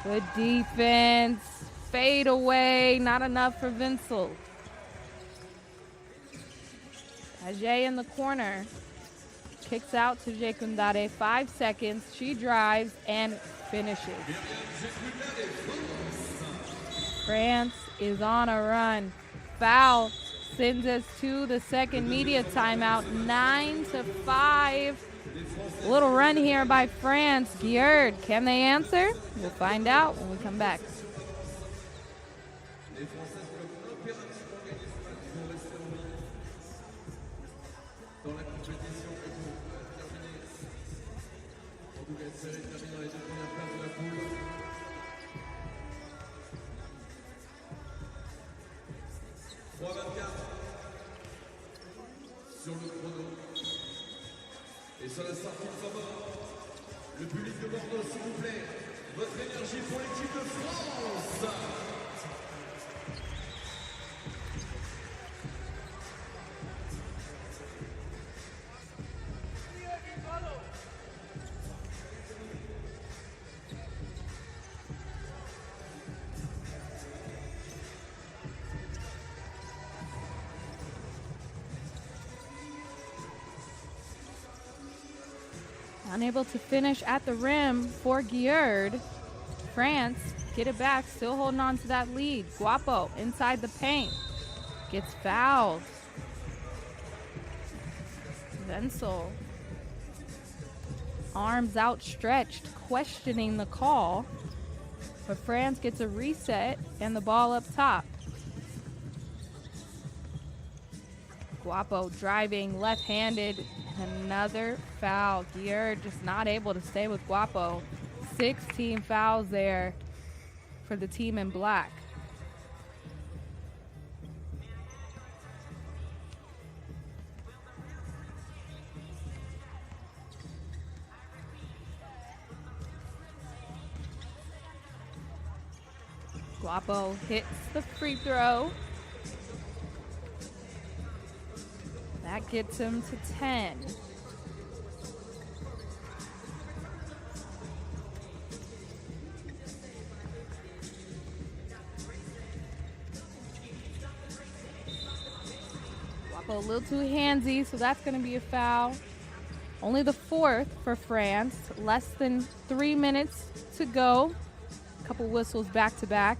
Good defense. Fade away. Not enough for Vincel. Paget in the corner. Kicks out to Secundade. 5 seconds. She drives and finishes. France is on a run. Foul sends us to the second media timeout. 9-5. Little run here by France. Gyor, can they answer? We'll find out when we come back. Sur le chrono. Et sur la sortie de Bordeaux, le public de Bordeaux, s'il vous plaît, votre énergie pour l'équipe de France. Unable to finish at the rim for Gyor. France get it back, still holding on to that lead. Guapo inside the paint. Gets fouled. Vincel. Arms outstretched, questioning the call. But France gets a reset and the ball up top. Guapo driving left-handed. Another foul. Gyor just not able to stay with Guapo. 16 fouls there for the team in black. Guapo hits the free throw. That gets him to 10. Guapo a little too handsy, so that's going to be a foul. Only the fourth for France. Less than 3 minutes to go. A couple whistles back to back.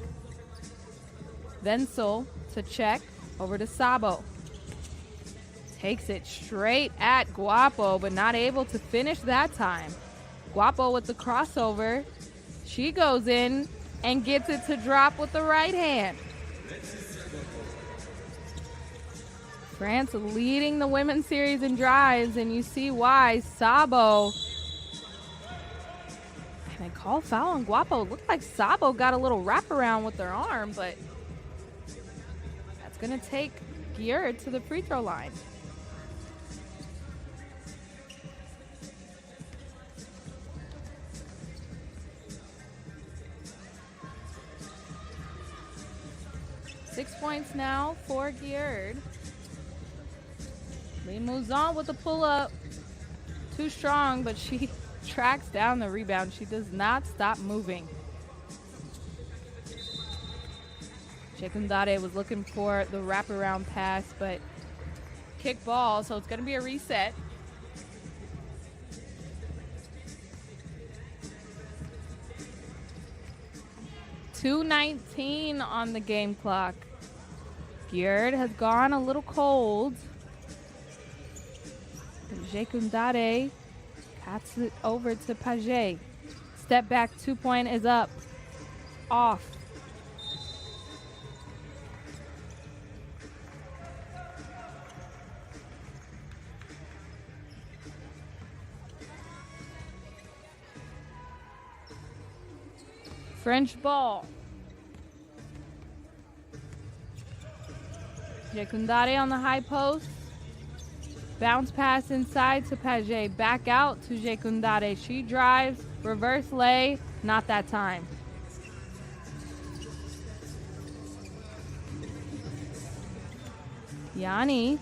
Vincel to check. Over to Sabo. Takes it straight at Guapo, but not able to finish that time. Guapo with the crossover. She goes in and gets it to drop with the right hand. France leading the women's series in drives, and you see why. Sabo. And they call foul on Guapo. Looked like Sabo got a little wraparound with their arm, but that's going to take Gyor to the free throw line. Six points now for Gyor. Limousin with the pull-up. Too strong, but she tracks down the rebound. She does not stop moving. Secundade was looking for the wraparound pass, but kick ball, so it's going to be a reset. 2:19 on the game clock. Gyor has gone a little cold. Jekundade pats it over to Paget. Step back 2-point is up. Off. French ball. Jekundade on the high post. Bounce pass inside to Paget. Back out to Jekundade. She drives. Reverse lay. Not that time. Yanni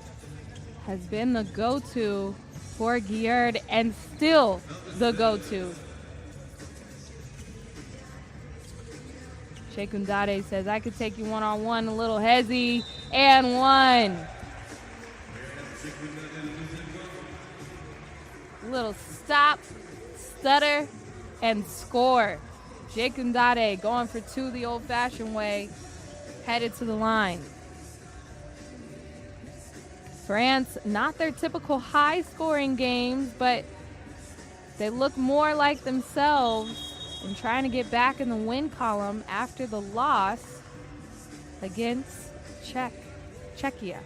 has been the go-to for Gyor and still the go-to. Jekundade says, I could take you one-on-one, a little hezzy, and one. Little stop, stutter, and score. Jekundade going for two the old-fashioned way, headed to the line. France, not their typical high-scoring games, but they look more like themselves and trying to get back in the win column after the loss against Czechia.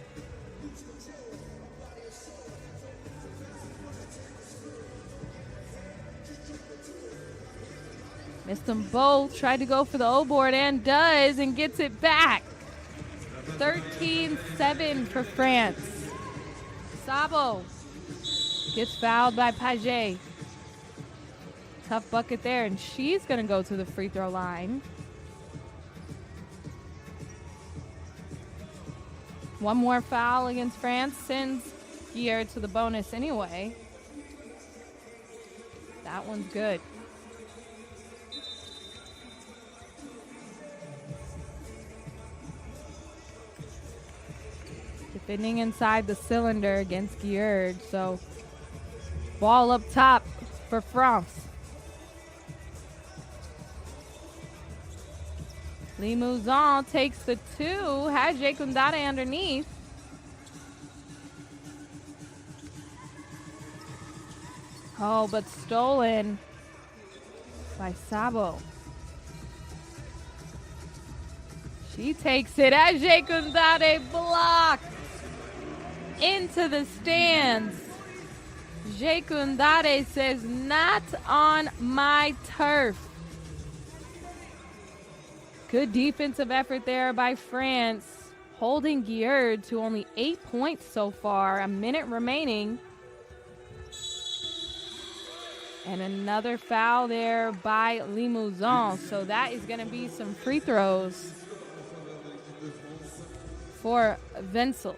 Missed them both. Tried to go for the O-board and does and gets it back. 13-7 for France. Sabo gets fouled by Paget. Tough bucket there, and she's going to go to the free throw line. One more foul against France sends Gyor to the bonus anyway. That one's good. Defending inside the cylinder against Gyor, so ball up top for France. Limousin takes the two, has Jekundade underneath. Oh, but stolen by Sabo. She takes it as Jekundade blocked into the stands. Jekundade says, not on my turf. Good defensive effort there by France, holding Gyor to only 8 points so far, a minute remaining. And another foul there by Limousin, so that is going to be some free throws for Wenzel.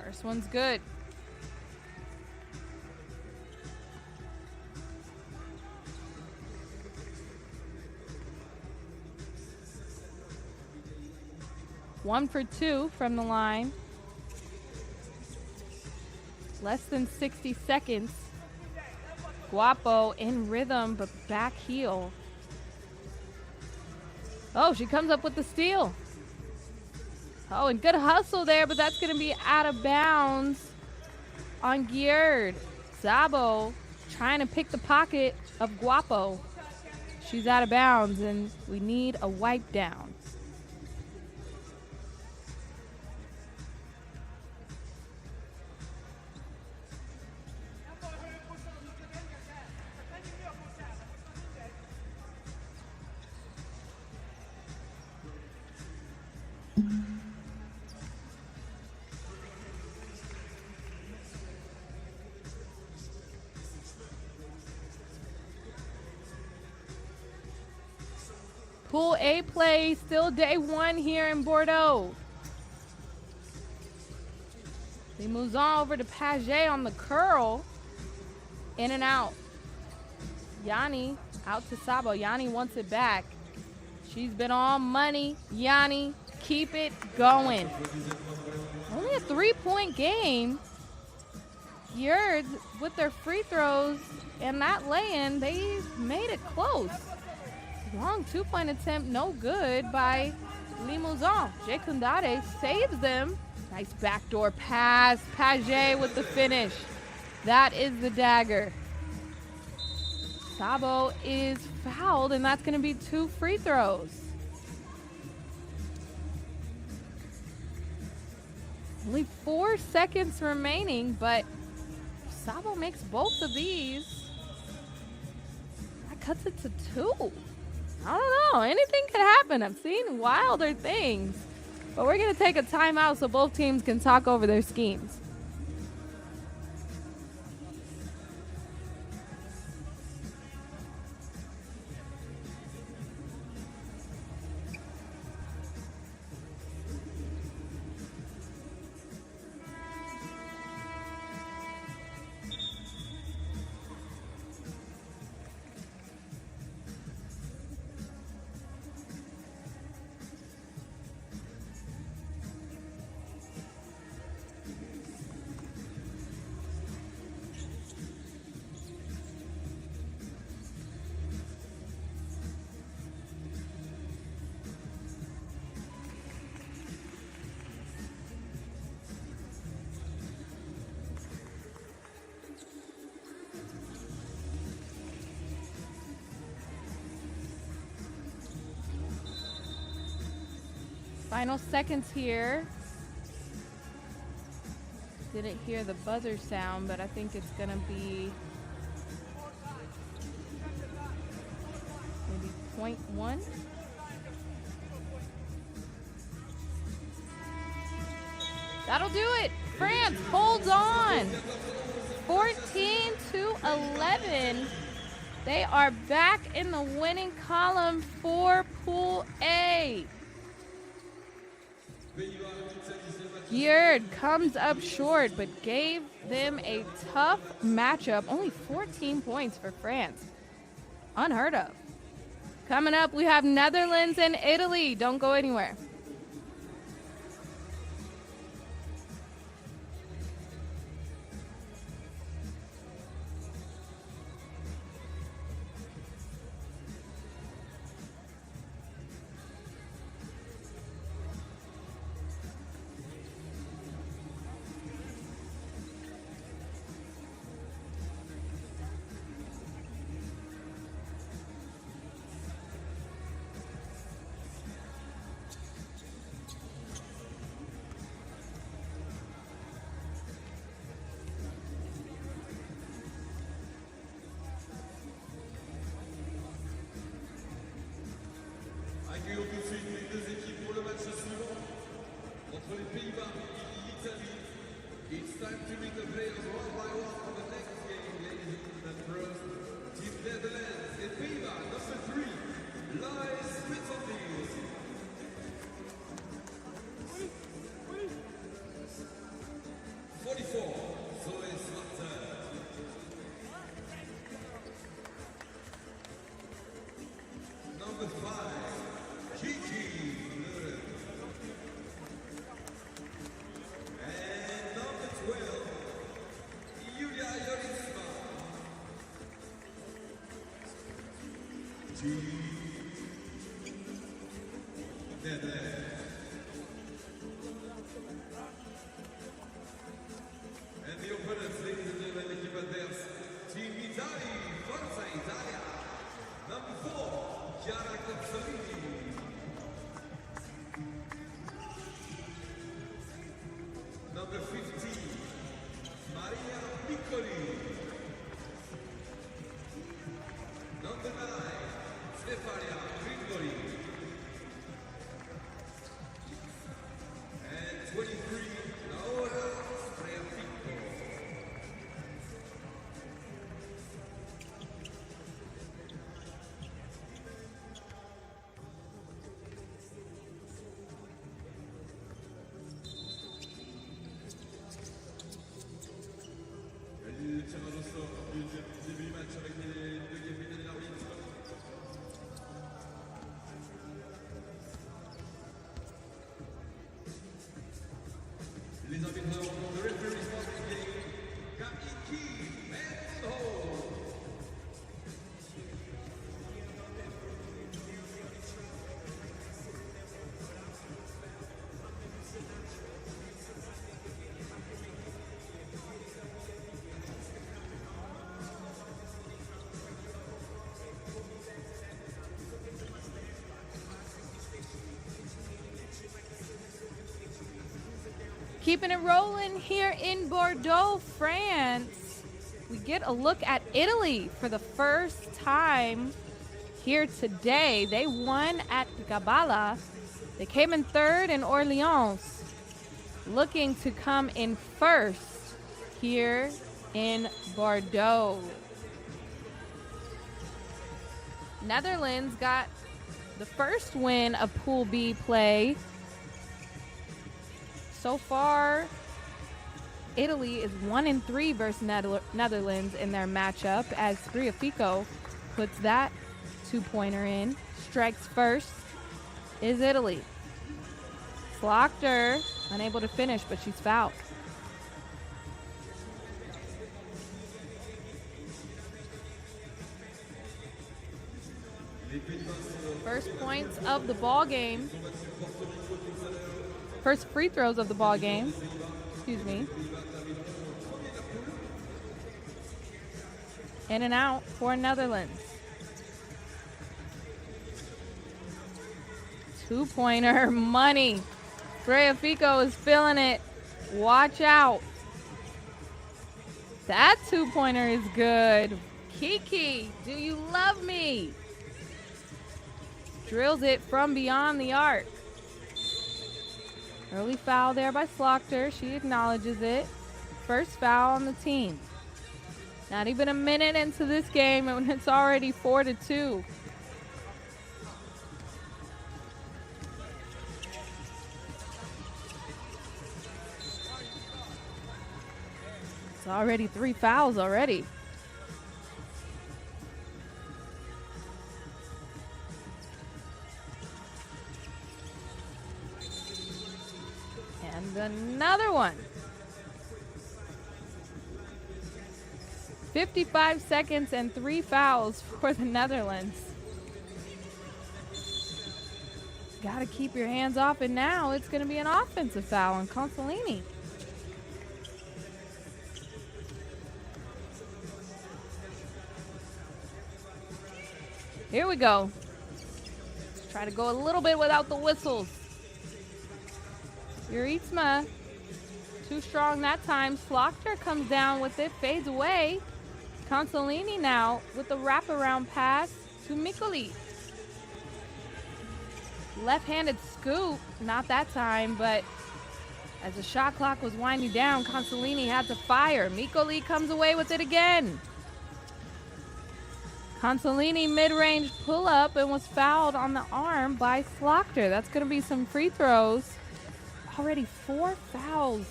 First one's good. One for two from the line. Less than 60 seconds. Guapo in rhythm, but back heel. Oh, she comes up with the steal. Oh, and good hustle there, but that's going to be out of bounds on Gyor. Sabo trying to pick the pocket of Guapo. She's out of bounds, and we need a wipe down. Pool A play, still day one here in Bordeaux. He moves on over to Paget on the curl. In and out. Yanni out to Sabo. Yanni wants it back. She's been on money. Yanni, keep it going. 3-point game. Gyor with their free throws and that lay-in, they made it close. Long 2-point attempt, no good by Limousin. Jekundare saves them. Nice backdoor pass. Paget with the finish. That is the dagger. Sabo is fouled, and that's going to be 2 free throws. Only 4 seconds remaining, but Sabo makes both of these. That cuts it to 2. I don't know. Anything could happen. I've seen wilder things. But we're going to take a timeout so both teams can talk over their schemes. Final seconds here. Didn't hear the buzzer sound, but I think it's gonna be maybe .1. That'll do it. France holds on. 14-11. They are back in the winning column for Pool A. Gyor comes up short, but gave them a tough matchup. Only 14 points for France. Unheard of. Coming up, we have Netherlands and Italy. Don't go anywhere. Accueillons tout de suite les deux équipes pour le match suivant entre les Pays-Bas et l'Italie. It's time to meet the players one by one for the next game, ladies and first. Team Netherlands et Pays-Bas, number 3, Lies Spitzendienst. 44, Zoe Swatter. Number 5, Gigi Luren. And number 12, Yulia Yorisma. Team Netherlands. And the opponents, ladies and gentlemen, l'équipe adverse, Team Italy, Forza Italia. Number 4, Chiara Cozzolini. Number 15, Maria Piccoli. Number 9, Stefania Grigori. And 23, Laura Spreafico. Il tirage au sort du début du match avec les deux capitaines et l'arbitre. Les arbitres Keeping it rolling here in Bordeaux, France. We get a look at Italy for the first time here today. They won at Gabala. They came in third in Orleans, looking to come in first here in Bordeaux. Netherlands got the first win of Pool B play. So far, Italy is 1-3 versus Netherlands in their matchup as Rico puts that two-pointer in. Strikes first is Italy. Slaughter unable to finish, but she's fouled. First points of the ball game. First free throws of the ball game. Excuse me. In and out for Netherlands. Two-pointer money. Fico is feeling it. Watch out. That two-pointer is good. Kiki, do you love me? Drills it from beyond the arc. Early foul there by Slaughter. She acknowledges it. First foul on the team. Not even a minute into this game and it's already 4-2. It's already 3 fouls already. And another one. 55 seconds and 3 fouls for the Netherlands. Got to keep your hands off it now. It's going to be an offensive foul on Consolini. Here we go. Let's try to go a little bit without the whistles. Yuritsma, too strong that time. Slaughter comes down with it, fades away. Consolini now with the wraparound pass to Mikoli. Left-handed scoop, not that time, but as the shot clock was winding down, Consolini had to fire. Mikoli comes away with it again. Consolini mid-range pull-up and was fouled on the arm by Slaughter. That's going to be some free throws. Already 4 fouls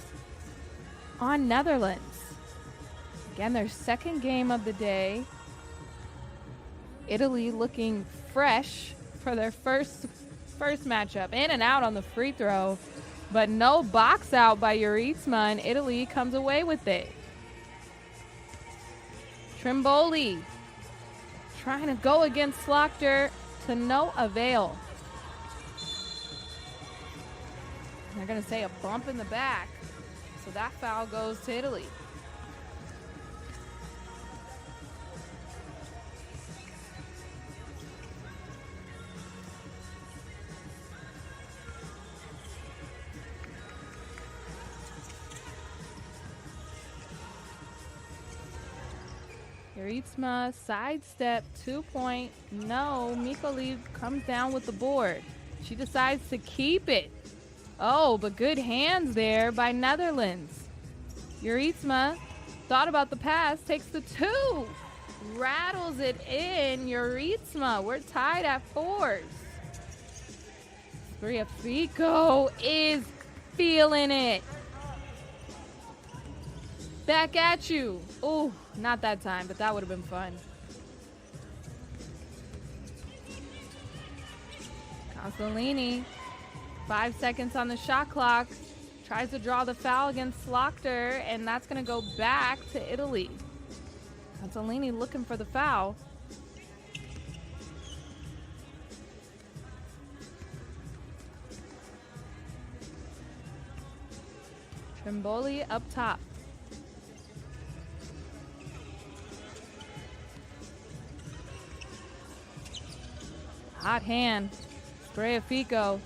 on Netherlands. Again, their second game of the day. Italy looking fresh for their first matchup. In and out on the free throw, but no box out by Yuritsma, and Italy comes away with it. Trimboli trying to go against Slaughter to no avail. They're going to say a bump in the back, so that foul goes to Italy. Yuritsma sidestep, 2-point. No, Mikoli comes down with the board. She decides to keep it. Oh, but good hands there by Netherlands. Yuritsma thought about the pass, takes the 2. Rattles it in. Yuritsma, we're tied at 4s. Rico is feeling it. Back at you. Oh, not that time, but that would have been fun. Consolini, 5 seconds on the shot clock. Tries to draw the foul against Slaughter, and that's going to go back to Italy. Consolini looking for the foul. Trimboli up top. Hot hand. Fico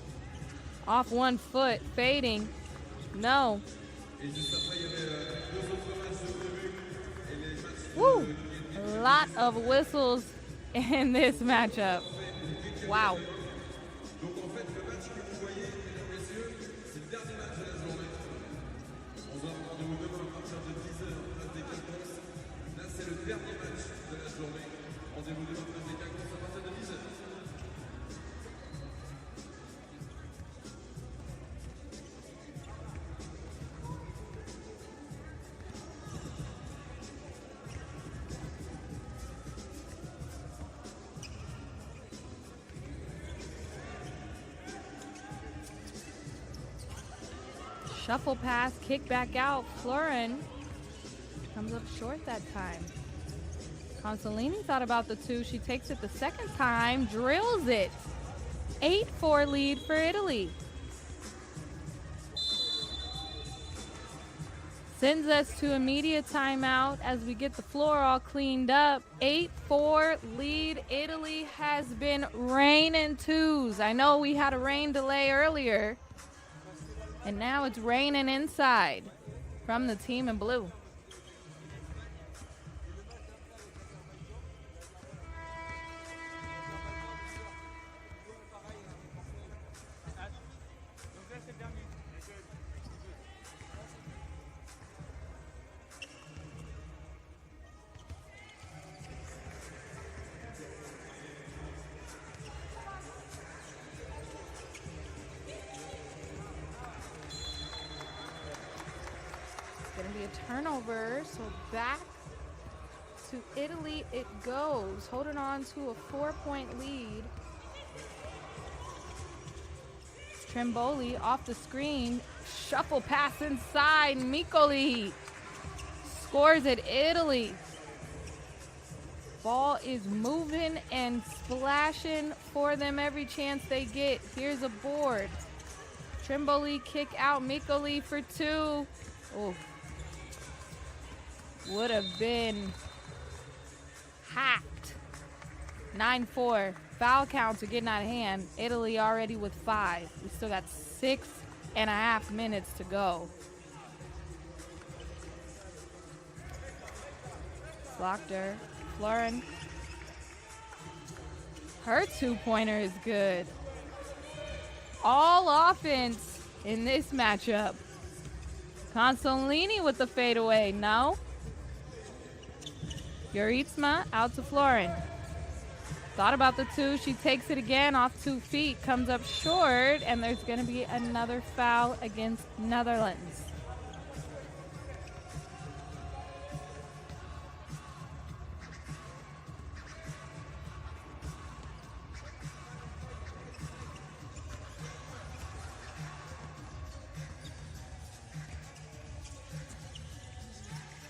off 1 foot, fading. No. Et juste après, il y avait deux autres matchs de début. Et les matchs Woo! A lot of whistles in this matchup. Wow. Donc en fait, le match que vous voyez, mesdames, messieurs, c'est le dernier match de la journée. On va rendez-vous demain à partir de 10h, place des Quinconces. Là, c'est le dernier match de la journée. Rendez-vous demain, place des Quinconces à partir de 10h. Shuffle pass, kick back out. Florin comes up short that time. Consolini thought about the two. She takes it the second time, drills it. 8-4 lead for Italy. Sends us to immediate timeout as we get the floor all cleaned up. 8-4 lead. Italy has been raining twos. I know we had a rain delay earlier. And now it's raining inside from the team in blue. Going to be a turnover, so back to Italy it goes, holding on to a 4-point lead. Tremboli off the screen, shuffle pass inside, Micoli scores it. Italy. Ball is moving and splashing for them every chance they get. Here's a board. Tremboli kick out, Micoli for two. Oh. Would have been hacked. 9-4. Foul counts are getting out of hand. Italy already with 5. We still got 6.5 minutes to go. Blocked Florin. Her two-pointer is good. All offense in this matchup. Consolini with the fadeaway. No. Yuritsma out to Florin. Thought about the two. She takes it again off 2 feet. Comes up short. And there's going to be another foul against Netherlands.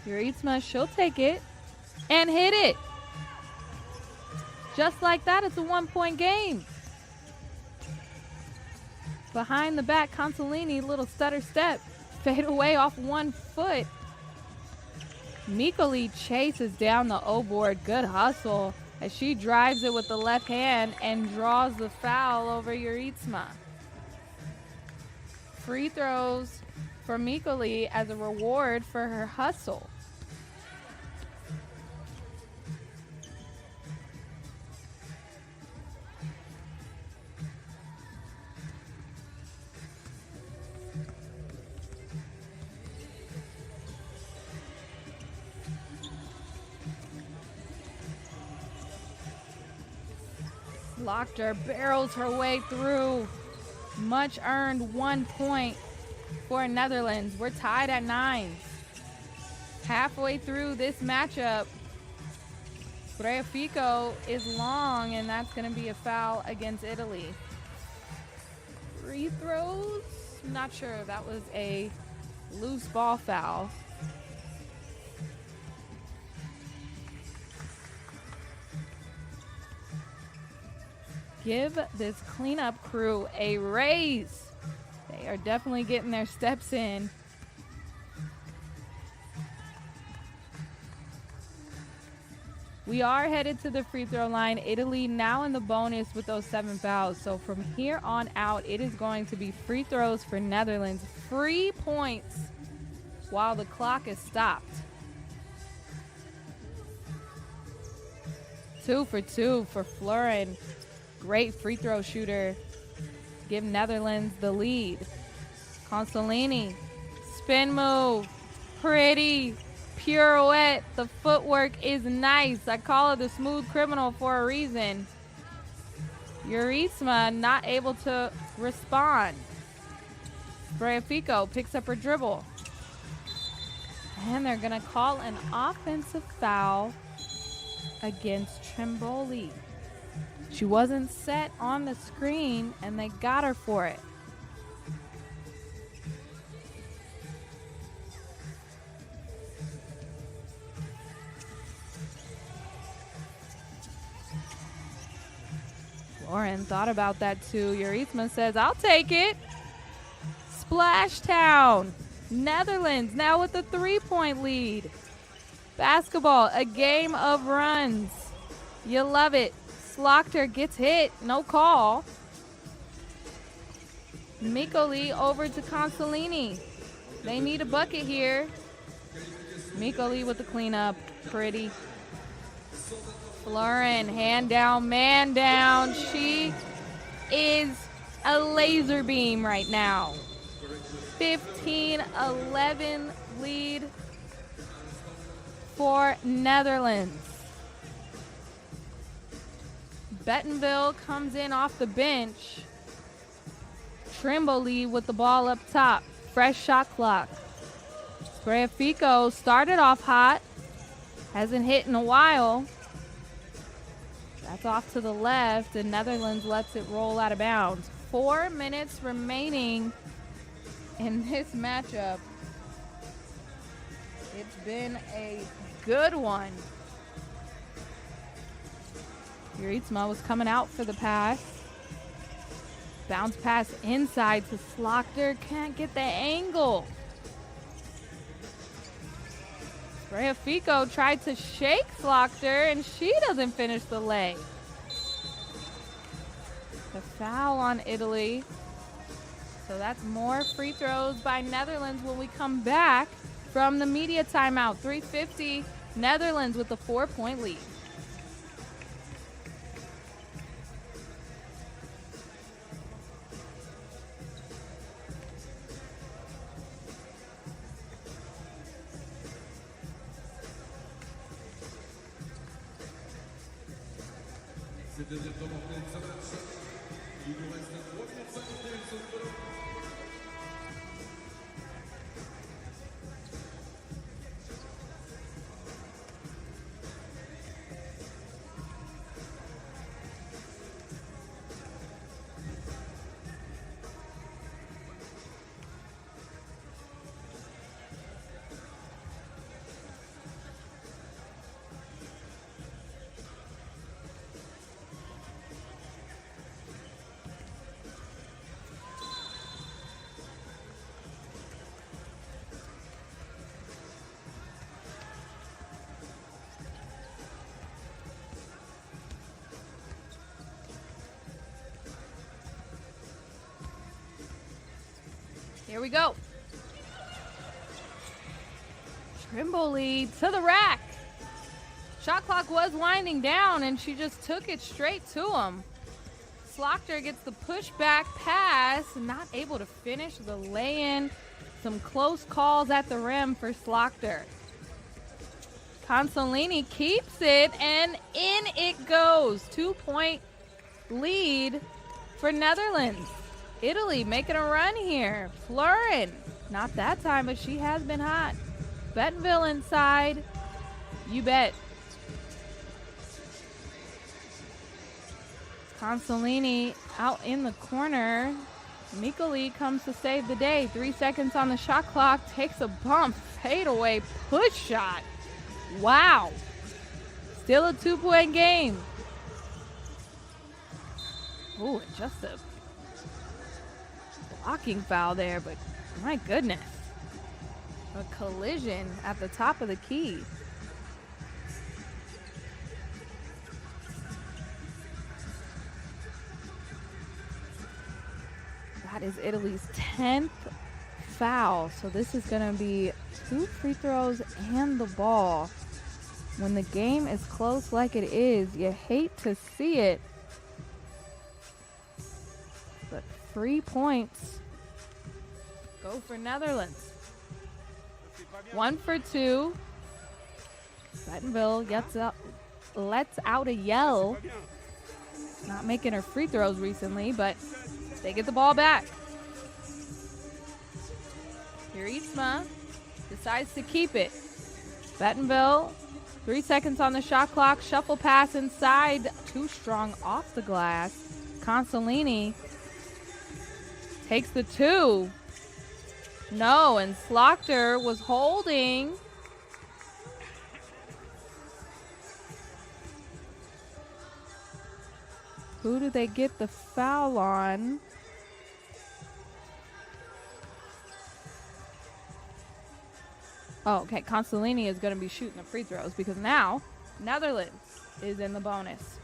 Yuritsma, she'll take it. And hit it. Just like that, it's a 1-point game. Behind the back, Consolini, little stutter step. Fade away off 1 foot. Micoli chases down the O-board. Good hustle as she drives it with the left hand and draws the foul over Yuritsma. Free throws for Micoli as a reward for her hustle. Locked her, barrels her way through. Much earned 1 point for Netherlands. We're tied at 9. Halfway through this matchup, Breafico is long, and that's going to be a foul against Italy. Free throws? Not sure. That was a loose ball foul. Give this cleanup crew a raise. They are definitely getting their steps in. We are headed to the free throw line. Italy now in the bonus with those 7 fouls. So from here on out, it is going to be free throws for Netherlands. Free points while the clock is stopped. 2 for 2 for Florin. Great free throw shooter. Give Netherlands the lead. Consolini, spin move, pretty pirouette. The footwork is nice. I call it the smooth criminal for a reason. Yurisma not able to respond. Breafico picks up her dribble. And they're going to call an offensive foul against Trimboli. She wasn't set on the screen, and they got her for it. Lauren thought about that too. Yurisma says, I'll take it. Splashtown. Netherlands now with a 3-point lead. Basketball, a game of runs. You love it. Slaughter gets hit, no call. Mikoli over to Consolini. They need a bucket here. Mikoli with the cleanup, pretty. Florin, hand down, man down. She is a laser beam right now. 15-11 lead for Netherlands. Bettenville comes in off the bench. Trimboli with the ball up top. Fresh shot clock. Breafico started off hot. Hasn't hit in a while. That's off to the left, and Netherlands lets it roll out of bounds. 4 minutes remaining in this matchup. It's been a good one. Yurisma was coming out for the pass. Bounce pass inside to Slaughter. Can't get the angle. Breafico tried to shake Slaughter, and she doesn't finish the lay. The foul on Italy. So that's more free throws by Netherlands when we come back from the media timeout. 3:50, Netherlands with a 4-point lead. C'est le deuxième temps mortel de ce match. Il nous reste 3 minutes 51 sur le chrono. Here we go. Trimboli to the rack. Shot clock was winding down, and she just took it straight to him. Slaughter gets the pushback pass, not able to finish the lay-in. Some close calls at the rim for Slaughter. Consolini keeps it, and in it goes. 2-point lead for Netherlands. Italy making a run here. Florin, not that time, but she has been hot. Bettenville inside. You bet. Consolini out in the corner. Mikoli comes to save the day. 3 seconds on the shot clock. Takes a bump. Fadeaway push shot. Wow. Still a 2-point game. Ooh, just a blocking foul there, but my goodness. A collision at the top of the key. That is Italy's 10th foul, so this is going to be 2 free throws and the ball. When the game is close like it is, you hate to see it. But 3 points go for Netherlands. 1 for 2. Bentonville lets out a yell. Not making her free throws recently, but they get the ball back. Yurisma decides to keep it. Bentonville, 3 seconds on the shot clock. Shuffle pass inside. Too strong off the glass. Consolini takes the 2. No, and Slaughter was holding. Who do they get the foul on? Oh, okay. Consolini is going to be shooting the free throws because now Netherlands is in the bonus.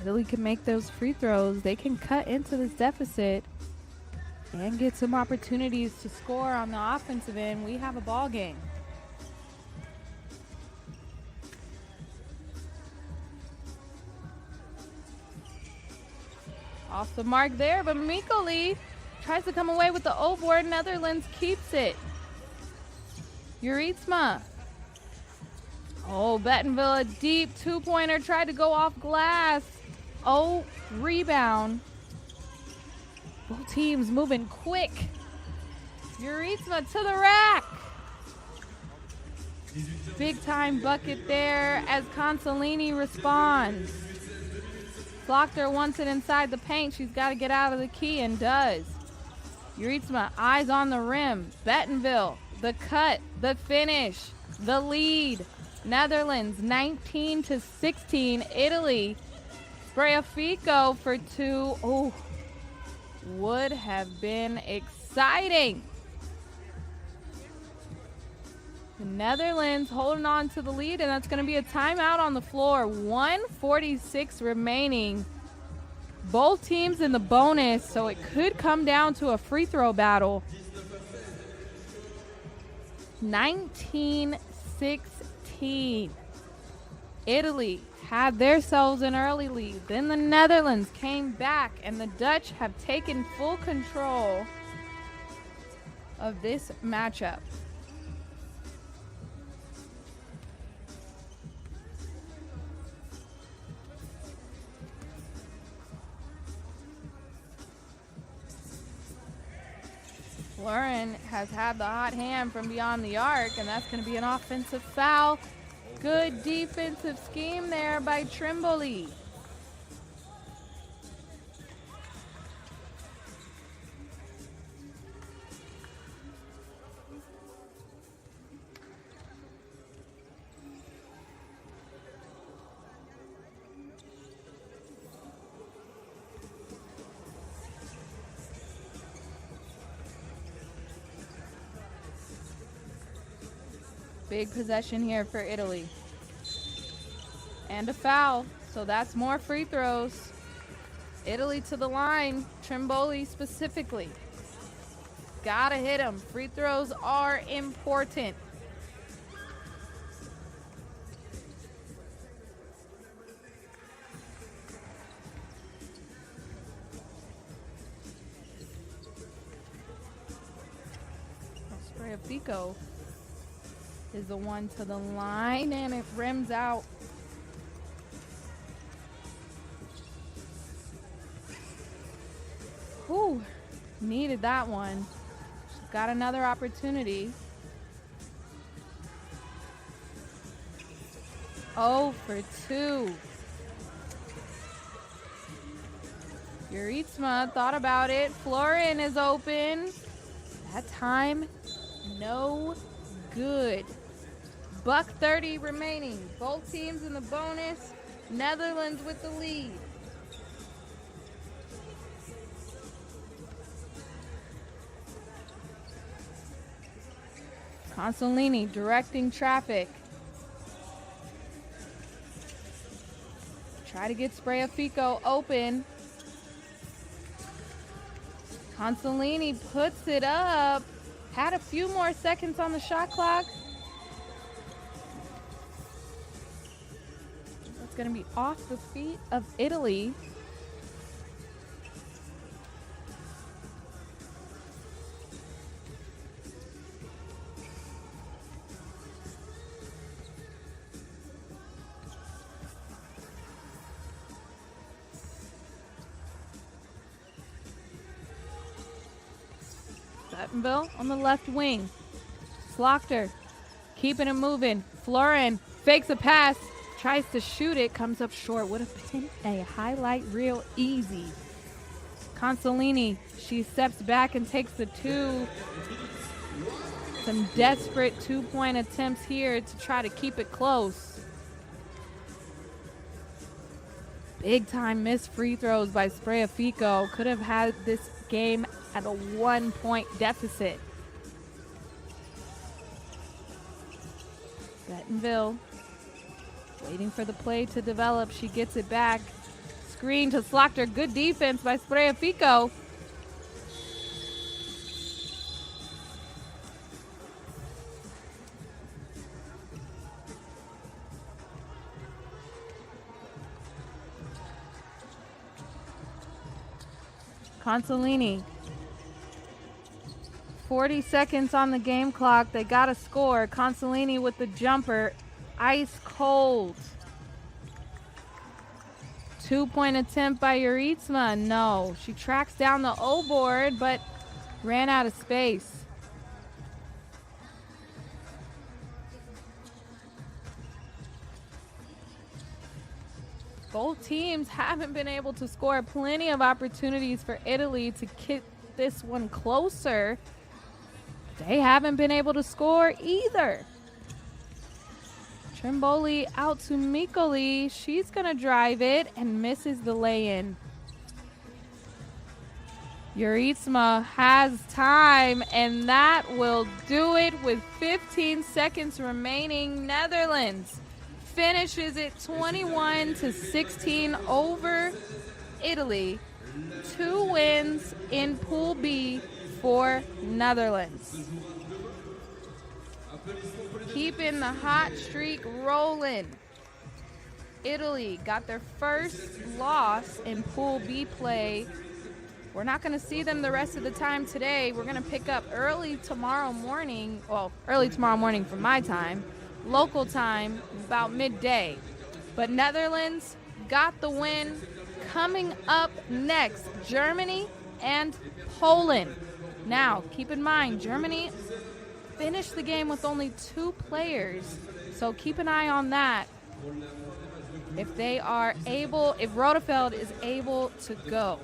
Italy can make those free throws. They can cut into this deficit and get some opportunities to score on the offensive end. We have a ball game. Off the mark there, but Mikoli tries to come away with the O-board. Netherlands keeps it. Yurisma. Oh, Bentonville, a deep 2-pointer, tried to go off glass. Oh, rebound. Both teams moving quick. Yurisma to the rack. Big time bucket there as Consolini responds. Slaughter wants it inside the paint. She's got to get out of the key and does. Yurisma, eyes on the rim. Bentonville, the cut, the finish, the lead. Netherlands 19-16. Italy, Fico for 2. Oh, would have been exciting. The Netherlands holding on to the lead, and that's going to be a timeout on the floor. 1:46 remaining. Both teams in the bonus, so it could come down to a free throw battle. 19-16. Italy had themselves an early lead. Then the Netherlands came back, and the Dutch have taken full control of this matchup. Lauren has had the hot hand from beyond the arc, and that's going to be an offensive foul. Good defensive scheme there by Trimboli. Big possession here for Italy. And a foul, so that's more free throws. Italy to the line, Trimboli specifically. Gotta hit them. Free throws are important. Fico is the one to the line, and it rims out. Whew, needed that one. She's got another opportunity. 0 for 2. Yurisma thought about it. Florin is open. That time, no good. 1:30 remaining. Both teams in the bonus. Netherlands with the lead. Consolini directing traffic. Try to get Fico open. Consolini puts it up. Had a few more seconds on the shot clock. That's going to be off the feet of Italy. Suttonville on the left wing. Slaughter keeping it moving. Florin fakes a pass, tries to shoot it, comes up short. Would have been a highlight reel easy. Consolini, she steps back and takes the two. Some desperate two-point attempts here to try to keep it close. Big time missed free throws by Fico. Could have had this game at a 1-point deficit. Bettonville waiting for the play to develop. She gets it back. Screen to Slaughter. Good defense by Fico. Consolini. 40 seconds on the game clock. They got to score. Consolini with the jumper. Ice cold. 2-point attempt by Yuritsma. No. She tracks down the O board, but ran out of space. Both teams haven't been able to score. Plenty of opportunities for Italy to get this one closer. They haven't been able to score either. Trimboli out to Mikoli. She's going to drive it and misses the lay-in. Yuritsma has time, and that will do it with 15 seconds remaining. Netherlands finishes it 21-16 over Italy. 2 wins in Pool B for Netherlands. Keeping the hot streak rolling. Italy got their first loss in Pool B play. We're not going to see them the rest of the time today. We're going to pick up early tomorrow morning. Well, early tomorrow morning for my time. Local time, about midday. But Netherlands got the win. Coming up next, Germany and Poland. Now, keep in mind, Germany finished the game with only 2 players. So keep an eye on that. If they are able, if Rodefeld is able to go.